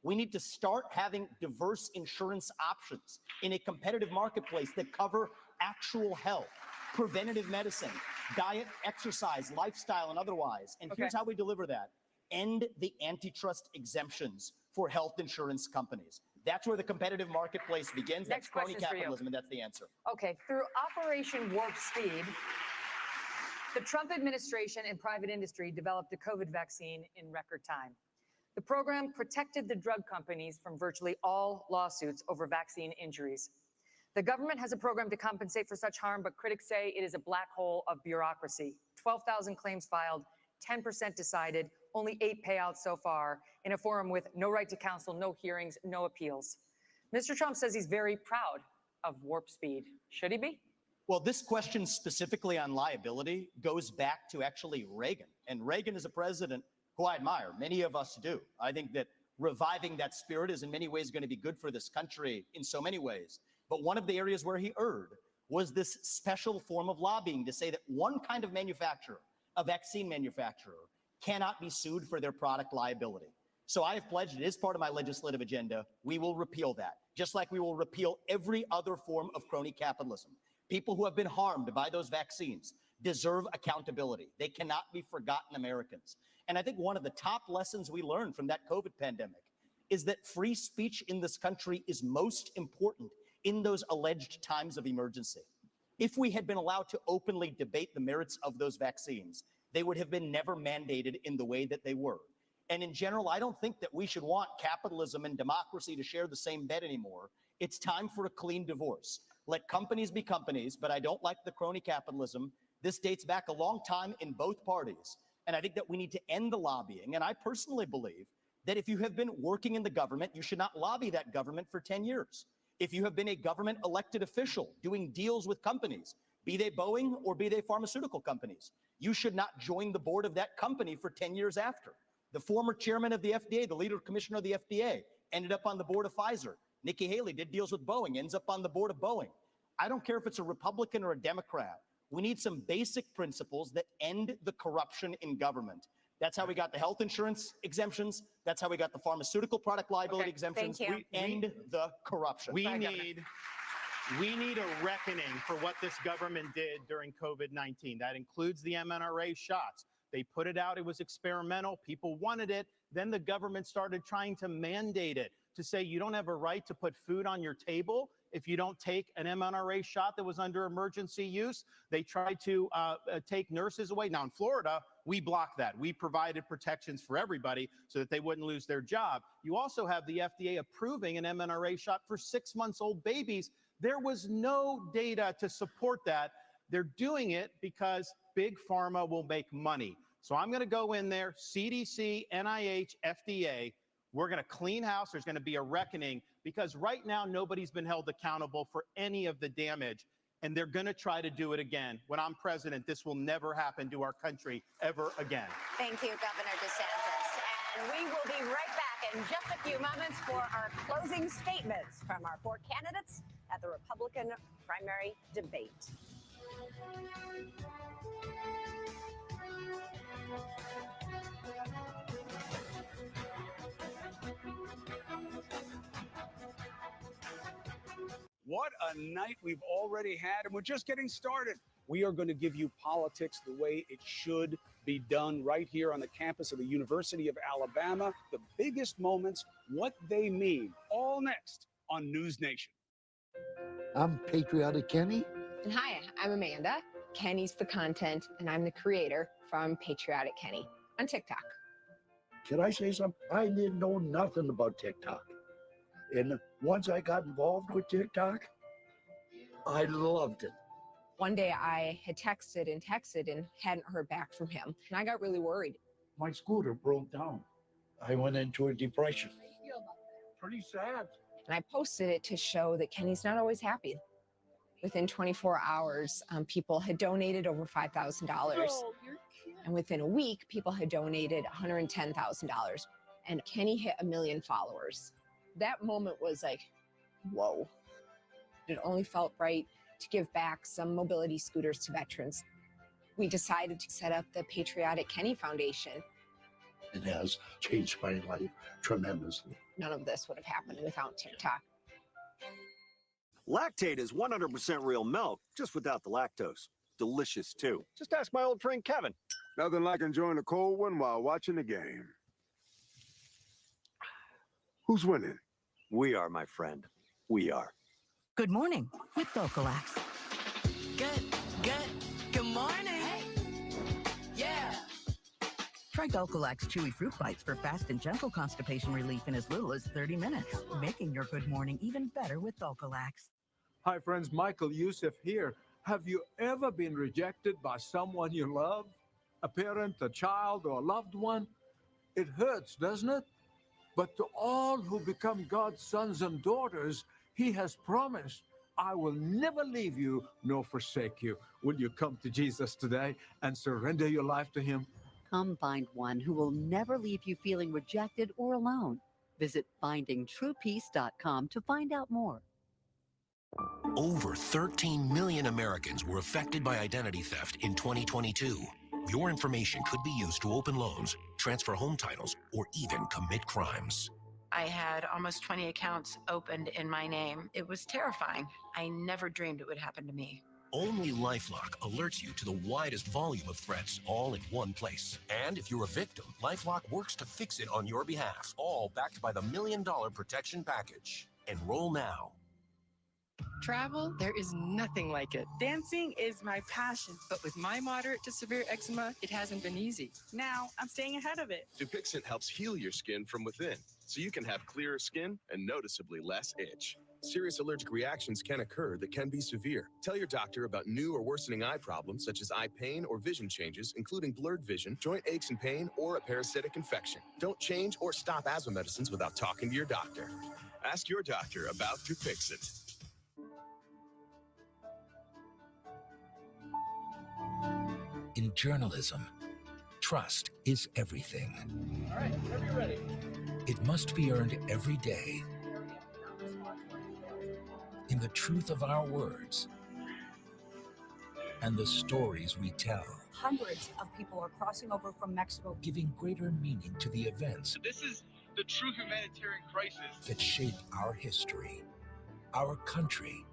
We need to start having diverse insurance options in a competitive marketplace that cover actual health, preventative medicine, diet, exercise, lifestyle, and otherwise. And here's how we deliver that. End the antitrust exemptions for health insurance companies. That's where the competitive marketplace begins. That's crony capitalism, and that's the answer. Okay, through Operation Warp Speed, the Trump administration and private industry developed a COVID vaccine in record time. The program protected the drug companies from virtually all lawsuits over vaccine injuries. The government has a program to compensate for such harm, but critics say it is a black hole of bureaucracy. 12,000 claims filed, 10% decided, only 8 payouts so far, in a forum with no right to counsel, no hearings, no appeals. Mr. Trump says he's very proud of Warp Speed. Should he be? Well, this question specifically on liability goes back to actually Reagan. And Reagan is a president who I admire. Many of us do. I think that reviving that spirit is in many ways going to be good for this country in so many ways. But one of the areas where he erred was this special form of lobbying to say that one kind of manufacturer, a vaccine manufacturer, cannot be sued for their product liability. So I have pledged, it is part of my legislative agenda, we will repeal that, just like we will repeal every other form of crony capitalism. People who have been harmed by those vaccines deserve accountability. They cannot be forgotten Americans. And I think one of the top lessons we learned from that COVID pandemic is that free speech in this country is most important in those alleged times of emergency. If we had been allowed to openly debate the merits of those vaccines, they would have been never mandated in the way that they were. And in general, I don't think that we should want capitalism and democracy to share the same bed anymore. It's time for a clean divorce. Let companies be companies, but I don't like the crony capitalism. This dates back a long time in both parties. And I think that we need to end the lobbying. And I personally believe that if you have been working in the government, you should not lobby that government for 10 years. If you have been a government elected official doing deals with companies, be they Boeing or be they pharmaceutical companies, you should not join the board of that company for 10 years after. The former chairman of the FDA, the leader commissioner of the FDA, ended up on the board of Pfizer. Nikki Haley did deals with Boeing, ends up on the board of Boeing. I don't care if it's a Republican or a Democrat. We need some basic principles that end the corruption in government. That's how we got the health insurance exemptions. That's how we got the pharmaceutical product liability exemptions. thank you. We end the corruption. We need a reckoning for what this government did during COVID-19. That includes the mRNA shots. They put it out. It was experimental. People wanted it. Then the government started trying to mandate it, to say you don't have a right to put food on your table if you don't take an mRNA shot that was under emergency use. They tried to take nurses away. Now, in Florida, we blocked that. We provided protections for everybody so that they wouldn't lose their job. You also have the FDA approving an mRNA shot for 6-month-old babies. There was no data to support that. They're doing it because big pharma will make money. So I'm going to go in there, CDC, NIH, FDA. We're going to clean house. There's going to be a reckoning because right now nobody's been held accountable for any of the damage. And they're going to try to do it again. When I'm president, this will never happen to our country ever again. Thank you, Governor DeSantis. And we will be right back in just a few moments for our closing statements from our 4 candidates at the Republican primary debate. What a night we've already had, and we're just getting started. We are going to give you politics the way it should be done right here on the campus of the University of Alabama. The biggest moments, what they mean, all next on News Nation. I'm Patriotic Kenny. And hi, I'm Amanda. Kenny's the content, and I'm the creator from Patriotic Kenny on TikTok. Can I say something? I didn't know nothing about TikTok. And once I got involved with TikTok, I loved it. One day I had texted and hadn't heard back from him. And I got really worried. My scooter broke down. I went into a depression. Pretty sad. And I posted it to show that Kenny's not always happy. Within 24 hours, people had donated over $5,000. And within a week, people had donated $110,000. And Kenny hit 1 million followers. That moment was like, whoa. It only felt right to give back some mobility scooters to veterans. We decided to set up the Patriotic Kenny Foundation. It has changed my life tremendously. None of this would have happened without TikTok. Lactate is 100% real milk, just without the lactose. Delicious, too. Just ask my old friend Kevin. Nothing like enjoying a cold one while watching the game. Who's winning? We are, my friend. We are. Good morning with Vocalax. Good morning. Hey. Yeah. Try Vocalax Chewy Fruit Bites for fast and gentle constipation relief in as little as 30 minutes, making your good morning even better with Vocalax. Hi, friends. Michael Youssef here. Have you ever been rejected by someone you love? A parent, a child, or a loved one? It hurts, doesn't it? But to all who become God's sons and daughters, He has promised, I will never leave you nor forsake you. Will you come to Jesus today and surrender your life to Him? Come find one who will never leave you feeling rejected or alone. Visit findingtruepeace.com to find out more. Over 13 million Americans were affected by identity theft in 2022. Your information could be used to open loans, transfer home titles, or even commit crimes. I had almost 20 accounts opened in my name. It was terrifying. I never dreamed it would happen to me. Only LifeLock alerts you to the widest volume of threats all in one place. And if you're a victim, LifeLock works to fix it on your behalf, all backed by the $1 Million Protection Package. Enroll now. Travel, there is nothing like it. Dancing is my passion, but with my moderate to severe eczema, it hasn't been easy. Now, I'm staying ahead of it. Dupixent helps heal your skin from within, so you can have clearer skin and noticeably less itch. Serious allergic reactions can occur that can be severe. Tell your doctor about new or worsening eye problems such as eye pain or vision changes, including blurred vision, joint aches and pain, or a parasitic infection. Don't change or stop asthma medicines without talking to your doctor. Ask your doctor about Dupixent. In journalism, trust is everything. All right, whenever you're ready. It must be earned every day in the truth of our words and the stories we tell, Hundreds of people are crossing over from Mexico, giving greater meaning to the events This is the true humanitarian crisis. that shape our history, our country,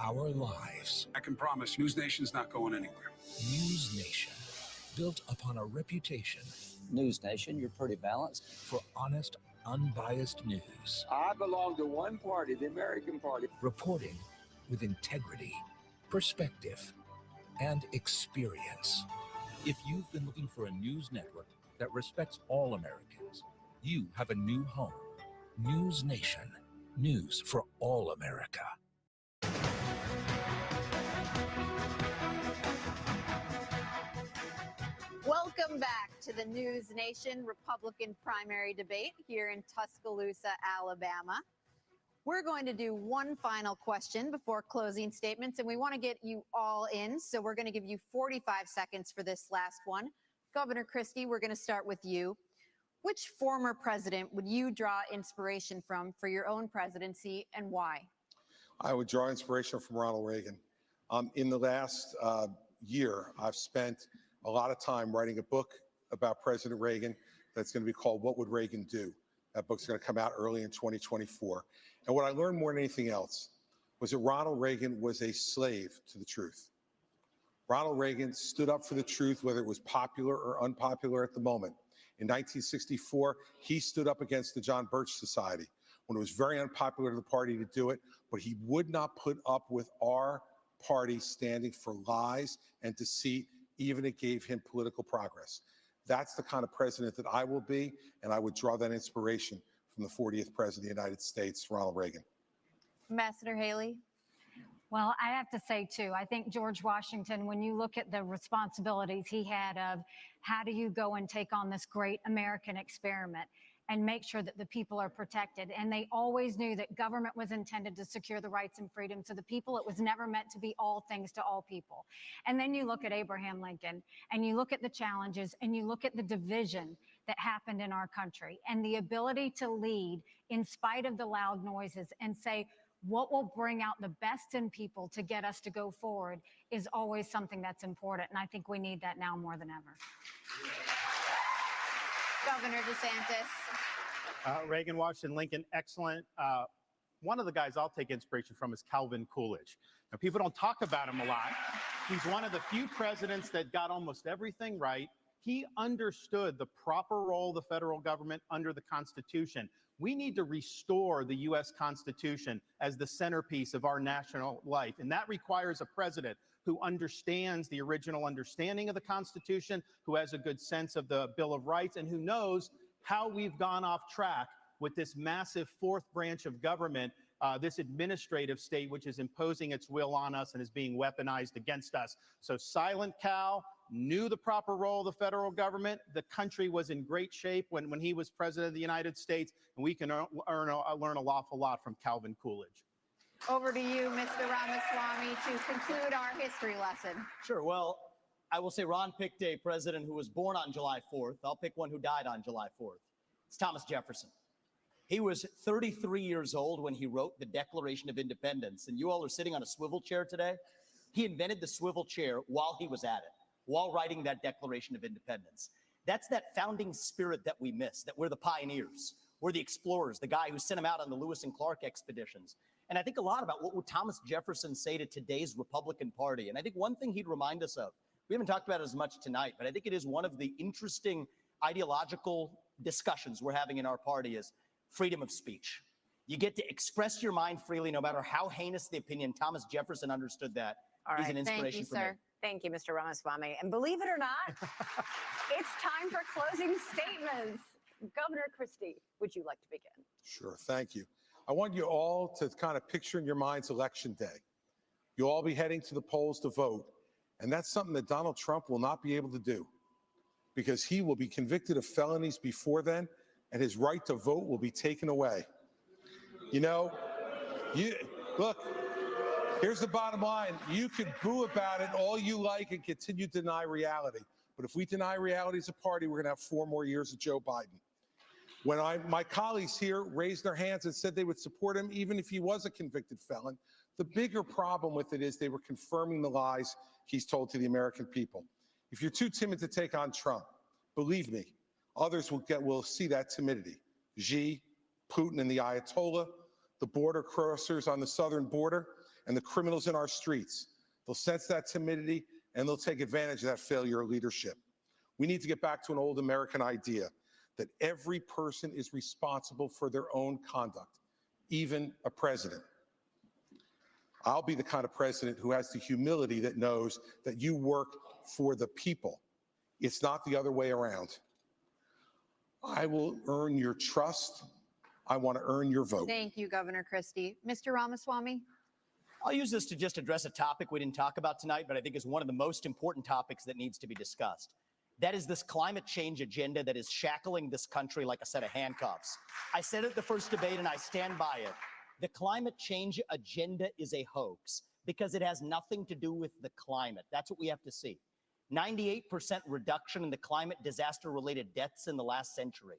our lives. I can promise News Nation's not going anywhere. News Nation, built upon a reputation. News Nation, you're pretty balanced. For honest, unbiased news. I belong to one party, the American Party. Reporting with integrity, perspective, and experience. If you've been looking for a news network that respects all Americans, you have a new home. News Nation, news for all America. Welcome back to the News Nation Republican primary debate here in Tuscaloosa, Alabama. We're going to do one final question before closing statements, and we want to get you all in, so we're going to give you 45 seconds for this last one. Governor Christie, we're going to start with you. Which former president would you draw inspiration from for your own presidency, and why? I would draw inspiration from Ronald Reagan. In the last year, I've spent a lot of time writing a book about President Reagan that's going to be called What Would Reagan Do? That book's going to come out early in 2024. And what I learned more than anything else was that Ronald Reagan was a slave to the truth. Ronald Reagan stood up for the truth, whether it was popular or unpopular at the moment. In 1964, he stood up against the John Birch Society when it was very unpopular to the party to do it, but he would not put up with our party standing for lies and deceit, even if it gave him political progress. That's the kind of president that I will be, and I would draw that inspiration from the 40th president of the United States, Ronald Reagan. Ambassador Haley? Well, I have to say, too, I think George Washington, when you look at the responsibilities he had of how do you go and take on this great American experiment and make sure that the people are protected. And they always knew that government was intended to secure the rights and freedoms of the people. It was never meant to be all things to all people. And then you look at Abraham Lincoln, and you look at the challenges, and you look at the division that happened in our country, and the ability to lead in spite of the loud noises and say, what will bring out the best in people to get us to go forward is always something that's important. And I think we need that now more than ever. Governor DeSantis. Reagan, Washington, Lincoln, excellent. One of the guys I'll take inspiration from is Calvin Coolidge. Now, people don't talk about him a lot. He's one of the few presidents that got almost everything right. He understood the proper role of the federal government under the Constitution. We need to restore the U.S. Constitution as the centerpiece of our national life, and that requires a president who understands the original understanding of the Constitution, who has a good sense of the Bill of Rights, and who knows how we've gone off track with this massive fourth branch of government, this administrative state, which is imposing its will on us and is being weaponized against us. So Silent Cal knew the proper role of the federal government. The country was in great shape when he was president of the United States, and we can learn an awful lot from Calvin Coolidge. Over to you, Mr. Ramaswamy, to conclude our history lesson. Sure. Well, I will say Ron picked a president who was born on July 4th. I'll pick one who died on July 4th. It's Thomas Jefferson. He was 33 years old when he wrote the Declaration of Independence. And you all are sitting on a swivel chair today. He invented the swivel chair while he was at it, while writing that Declaration of Independence. That's that founding spirit that we miss, that we're the pioneers, we're the explorers, the guy who sent him out on the Lewis and Clark expeditions. And I think a lot about what would Thomas Jefferson say to today's Republican Party. And I think one thing he'd remind us of, we haven't talked about it as much tonight, but I think it is one of the interesting ideological discussions we're having in our party is freedom of speech. You get to express your mind freely, no matter how heinous the opinion. Thomas Jefferson understood that. All right, He's an inspiration thank you, sir. Thank you, Mr. Ramaswamy. And believe it or not, it's time for closing statements. Governor Christie, would you like to begin? Sure, thank you. I want you all to kind of picture in your minds Election Day. You'll all be heading to the polls to vote, and that's something that Donald Trump will not be able to do because he will be convicted of felonies before then, and his right to vote will be taken away. You know, look, here's the bottom line. You can boo about it all you like and continue to deny reality. But if we deny reality as a party, we're going to have 4 more years of Joe Biden. When my colleagues here raised their hands and said they would support him, even if he was a convicted felon, the bigger problem with it is they were confirming the lies he's told to the American people. If you're too timid to take on Trump, believe me, others will see that timidity. Xi, Putin, and the Ayatollah, the border crossers on the southern border, and the criminals in our streets. They'll sense that timidity, and they'll take advantage of that failure of leadership. We need to get back to an old American idea that every person is responsible for their own conduct, even a president. I'll be the kind of president who has the humility that knows that you work for the people. It's not the other way around. I will earn your trust. I want to earn your vote. Thank you, Governor Christie. Mr. Ramaswamy? I'll use this to just address a topic we didn't talk about tonight, but I think is one of the most important topics that needs to be discussed. That is this climate change agenda that is shackling this country like a set of handcuffs. I said it at the first debate, and I stand by it. The climate change agenda is a hoax because it has nothing to do with the climate. That's what we have to see. 98% reduction in the climate disaster-related deaths in the last century.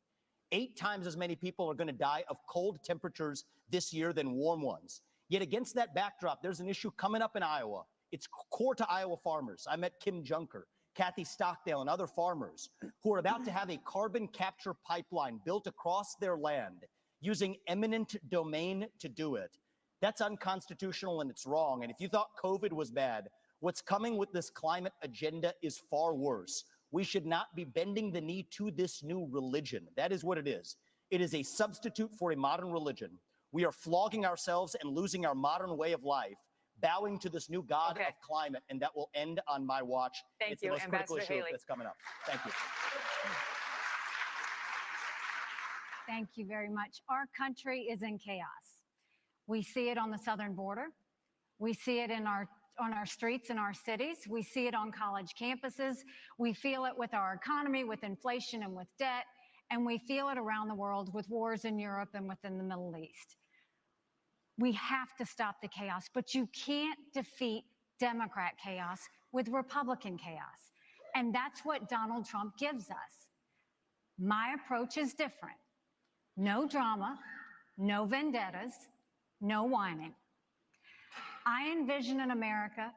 8 times as many people are going to die of cold temperatures this year than warm ones. Yet against that backdrop, there's an issue coming up in Iowa. It's core to Iowa farmers. I met Kim Junker, Kathy Stockdale, and other farmers who are about to have a carbon capture pipeline built across their land using eminent domain to do it. That's unconstitutional and it's wrong. And if you thought COVID was bad, what's coming with this climate agenda is far worse. We should not be bending the knee to this new religion. That is what it is. It is a substitute for a modern religion. We are flogging ourselves and losing our modern way of life, bowing to this new god of climate, and that will end on my watch. It's the most critical issue that's coming up. Thank you. Thank you very much. Our country is in chaos. We see it on the southern border. We see it on our streets in our cities. We see it on college campuses. We feel it with our economy, with inflation and with debt. And we feel it around the world with wars in Europe and within the Middle East. We have to stop the chaos, but you can't defeat Democrat chaos with Republican chaos. And that's what Donald Trump gives us. My approach is different. No drama, no vendettas, no whining. I envision an America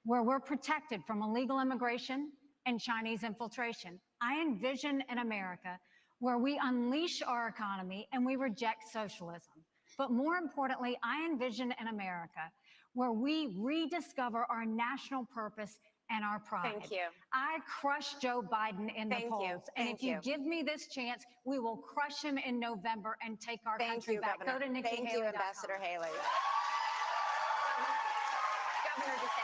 where we're protected from illegal immigration and Chinese infiltration. I envision an America where we unleash our economy and we reject socialism. But more importantly, I envision an America where we rediscover our national purpose and our pride. Thank you. I crushed Joe Biden in the polls. And if you give me this chance, we will crush him in November and take our country back. Governor. Go to Nikki Thank Haley. you, Ambassador Haley. Governor DeSantis.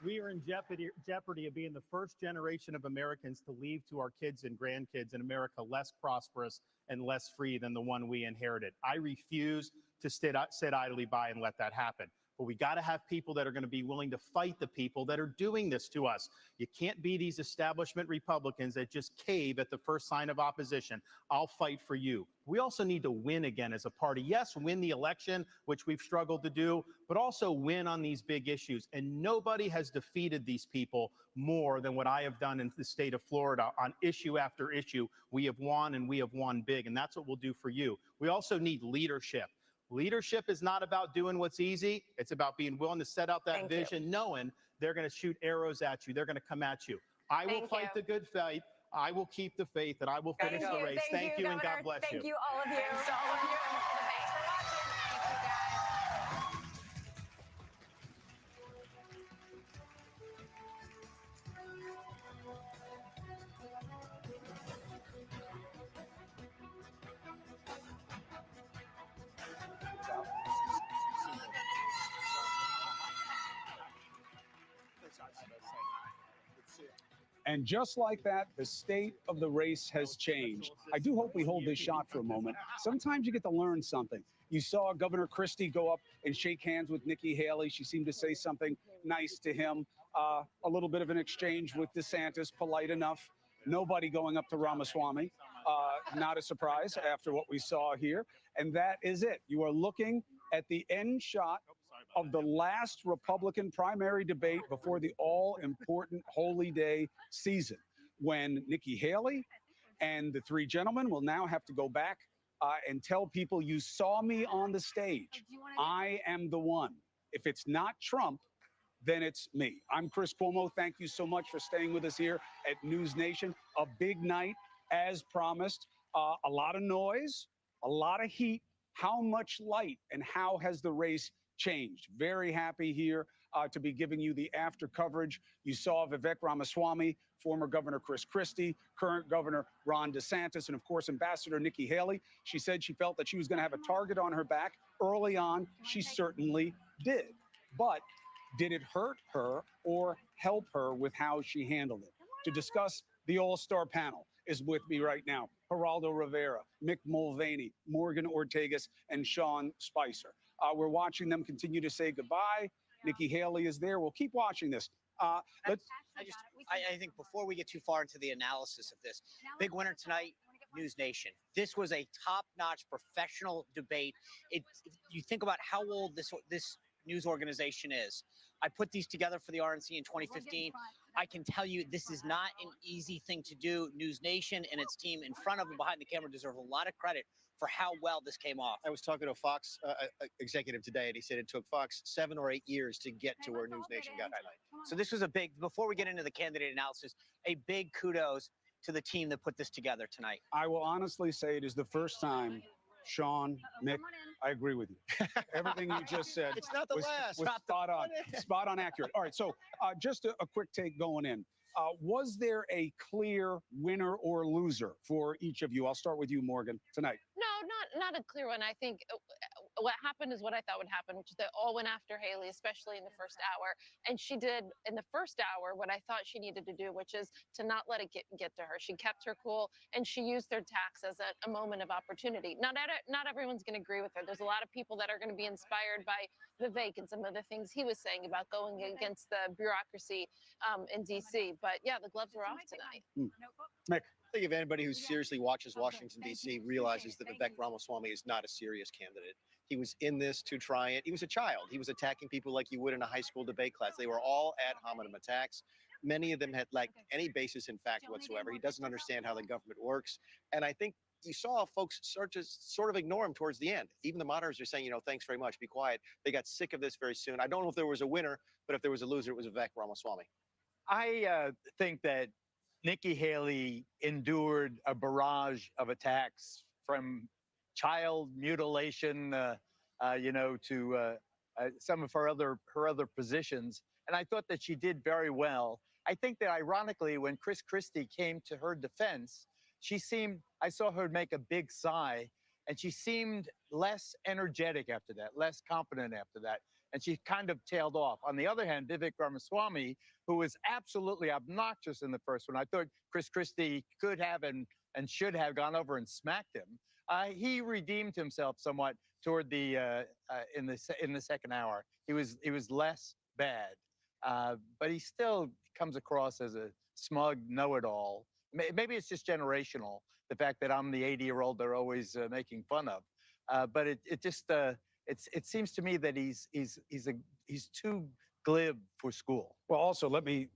We are in jeopardy of being the first generation of Americans to leave to our kids and grandkids an America less prosperous and less free than the one we inherited. I refuse to sit idly by and let that happen. but we got to have people that are going to be willing to fight the people that are doing this to us. You can't be these establishment Republicans that just cave at the first sign of opposition. I'll fight for you. We also need to win again as a party. Yes, win the election, which we've struggled to do, but also win on these big issues. And nobody has defeated these people more than what I have done in the state of Florida on issue after issue. We have won, and we have won big, and that's what we'll do for you. We also need leadership. Leadership is not about doing what's easy. It's about being willing to set out that vision, knowing they're going to shoot arrows at you. They're going to come at you. I will fight the good fight. I will keep the faith, and I will finish the race. Thank you, and God bless you. Thank you, all of you. Thanks to all of you. Thanks for watching. Thank you, guys. And just like that, the state of the race has changed. I do hope we hold this shot for a moment. Sometimes you get to learn something. You saw Governor Christie go up and shake hands with Nikki Haley. She seemed to say something nice to him. A little bit of an exchange with DeSantis, polite enough. Nobody going up to Ramaswamy. Not a surprise after what we saw here. And that is it. You are looking at the end shot of the last Republican primary debate before the all-important Holy Day season, when Nikki Haley and the three gentlemen will now have to go back and tell people, you saw me on the stage. I am the one. If it's not Trump, then it's me. I'm Chris Cuomo. Thank you so much for staying with us here at News Nation. A big night, as promised. A lot of noise, a lot of heat. How much light, and how has the race changed? Very happy here to be giving you the after coverage. You saw Vivek Ramaswamy, former Governor Chris Christie, current Governor Ron DeSantis, and of course, Ambassador Nikki Haley. She said she felt that she was going to have a target on her back early on. She certainly did. But did it hurt her or help her with how she handled it? To discuss, the all-star panel is with me right now. Geraldo Rivera, Mick Mulvaney, Morgan Ortagus, and Sean Spicer. We're watching them continue to say goodbye. Nikki Haley is there. We'll keep watching this. I think before we get too far into the analysis of this, big winner tonight, News Nation. This was a top-notch professional debate. You think about how old this news organization is. I put these together for the RNC in 2015. I can tell you this is not an easy thing to do. News Nation and its team in front of and behind the camera deserve a lot of credit for how well this came off. I was talking to a Fox executive today, and he said it took Fox 7 or 8 years to get to where News Nation got tonight. So this was a big, before we get into the candidate analysis, a big kudos to the team that put this together tonight. I will honestly say it is the first time, Sean, Mick, I agree with you. Everything you just said It's not the was spot on, spot on accurate. All right, so just a quick take going in. Was there a clear winner or loser for each of you? I'll start with you, Morgan, tonight. No, not a clear one. I think what happened is what I thought would happen, which is they all went after Haley, especially in the first hour. And she did in the first hour what I thought she needed to do, which is to not let it get to her. She kept her cool, and she used their attacks as a moment of opportunity. Not everyone's going to agree with her. There's a lot of people that are going to be inspired by Vivek and some of the things he was saying about going against the bureaucracy in D.C. But yeah, the gloves were off tonight. Mick. I think if anybody who seriously watches Washington, D.C. realizes that Vivek Ramaswamy is not a serious candidate. He was in this to try it. He was a child. He was attacking people like you would in a high school debate class. They were all ad hominem attacks. Many of them had like any basis in fact whatsoever. He doesn't understand how the government works. And I think you saw folks start to sort of ignore him towards the end. Even the monitors are saying, you know, thanks very much, be quiet. They got sick of this very soon. I don't know if there was a winner, but if there was a loser, it was Vivek Ramaswamy. I think that Nikki Haley endured a barrage of attacks from child mutilation, to some of her other positions, and I thought that she did very well. I think that ironically, when Chris Christie came to her defense, I saw her make a big sigh, and she seemed less energetic after that, less confident after that. And she kind of tailed off. On the other hand, Vivek Ramaswamy, who was absolutely obnoxious in the first one, I thought Chris Christie could have and should have gone over and smacked him. He redeemed himself somewhat toward the in the second hour. He was less bad, but he still comes across as a smug know-it-all. Maybe it's just generational, the fact that I'm the 80-year-old they're always making fun of. But it seems to me that he's too glib for school. Well, also, let me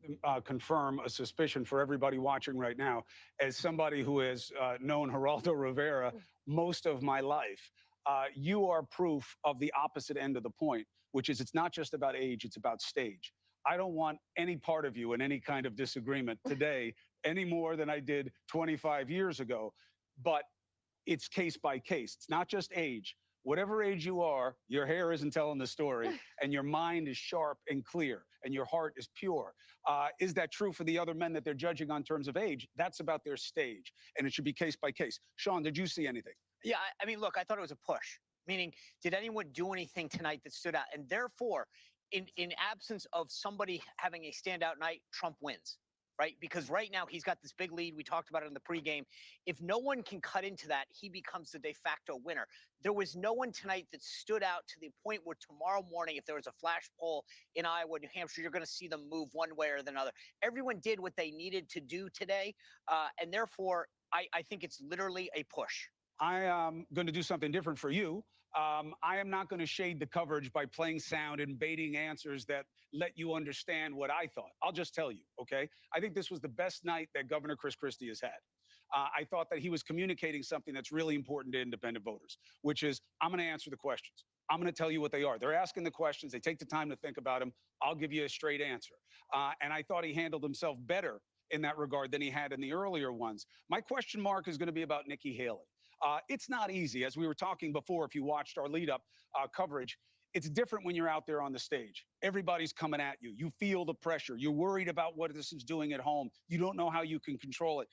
confirm a suspicion for everybody watching right now. As somebody who has known Geraldo Rivera most of my life, you are proof of the opposite end of the point, which is it's not just about age, it's about stage. I don't want any part of you in any kind of disagreement today any more than I did 25 years ago. But it's case by case. It's not just age. Whatever age you are, your hair isn't telling the story, and your mind is sharp and clear, and your heart is pure. Is that true for the other men that they're judging on terms of age? That's about their stage, and it should be case by case. Sean, did you see anything? Yeah, I mean, look, I thought it was a push. Meaning, did anyone do anything tonight that stood out? And therefore, in absence of somebody having a standout night, Trump wins, right? Because right now he's got this big lead. We talked about it in the pregame. If no one can cut into that, he becomes the de facto winner. There was no one tonight that stood out to the point where tomorrow morning, if there was a flash poll in Iowa, New Hampshire, you're going to see them move one way or another. Everyone did what they needed to do today, and therefore, I think it's literally a push. I am going to do something different for you. I am not going to shade the coverage by playing sound and baiting answers that let you understand what I thought. I'll just tell you, okay? I think this was the best night that Governor Chris Christie has had. I thought that he was communicating something that's really important to independent voters, which is I'm going to answer the questions. I'm going to tell you what they are. They're asking the questions. They take the time to think about them. I'll give you a straight answer. And I thought he handled himself better in that regard than he had in the earlier ones. My question mark is going to be about Nikki Haley. It's not easy. As we were talking before, if you watched our lead-up coverage, it's different when you're out there on the stage. Everybody's coming at you. You feel the pressure. You're worried about what this is doing at home. You don't know how you can control it.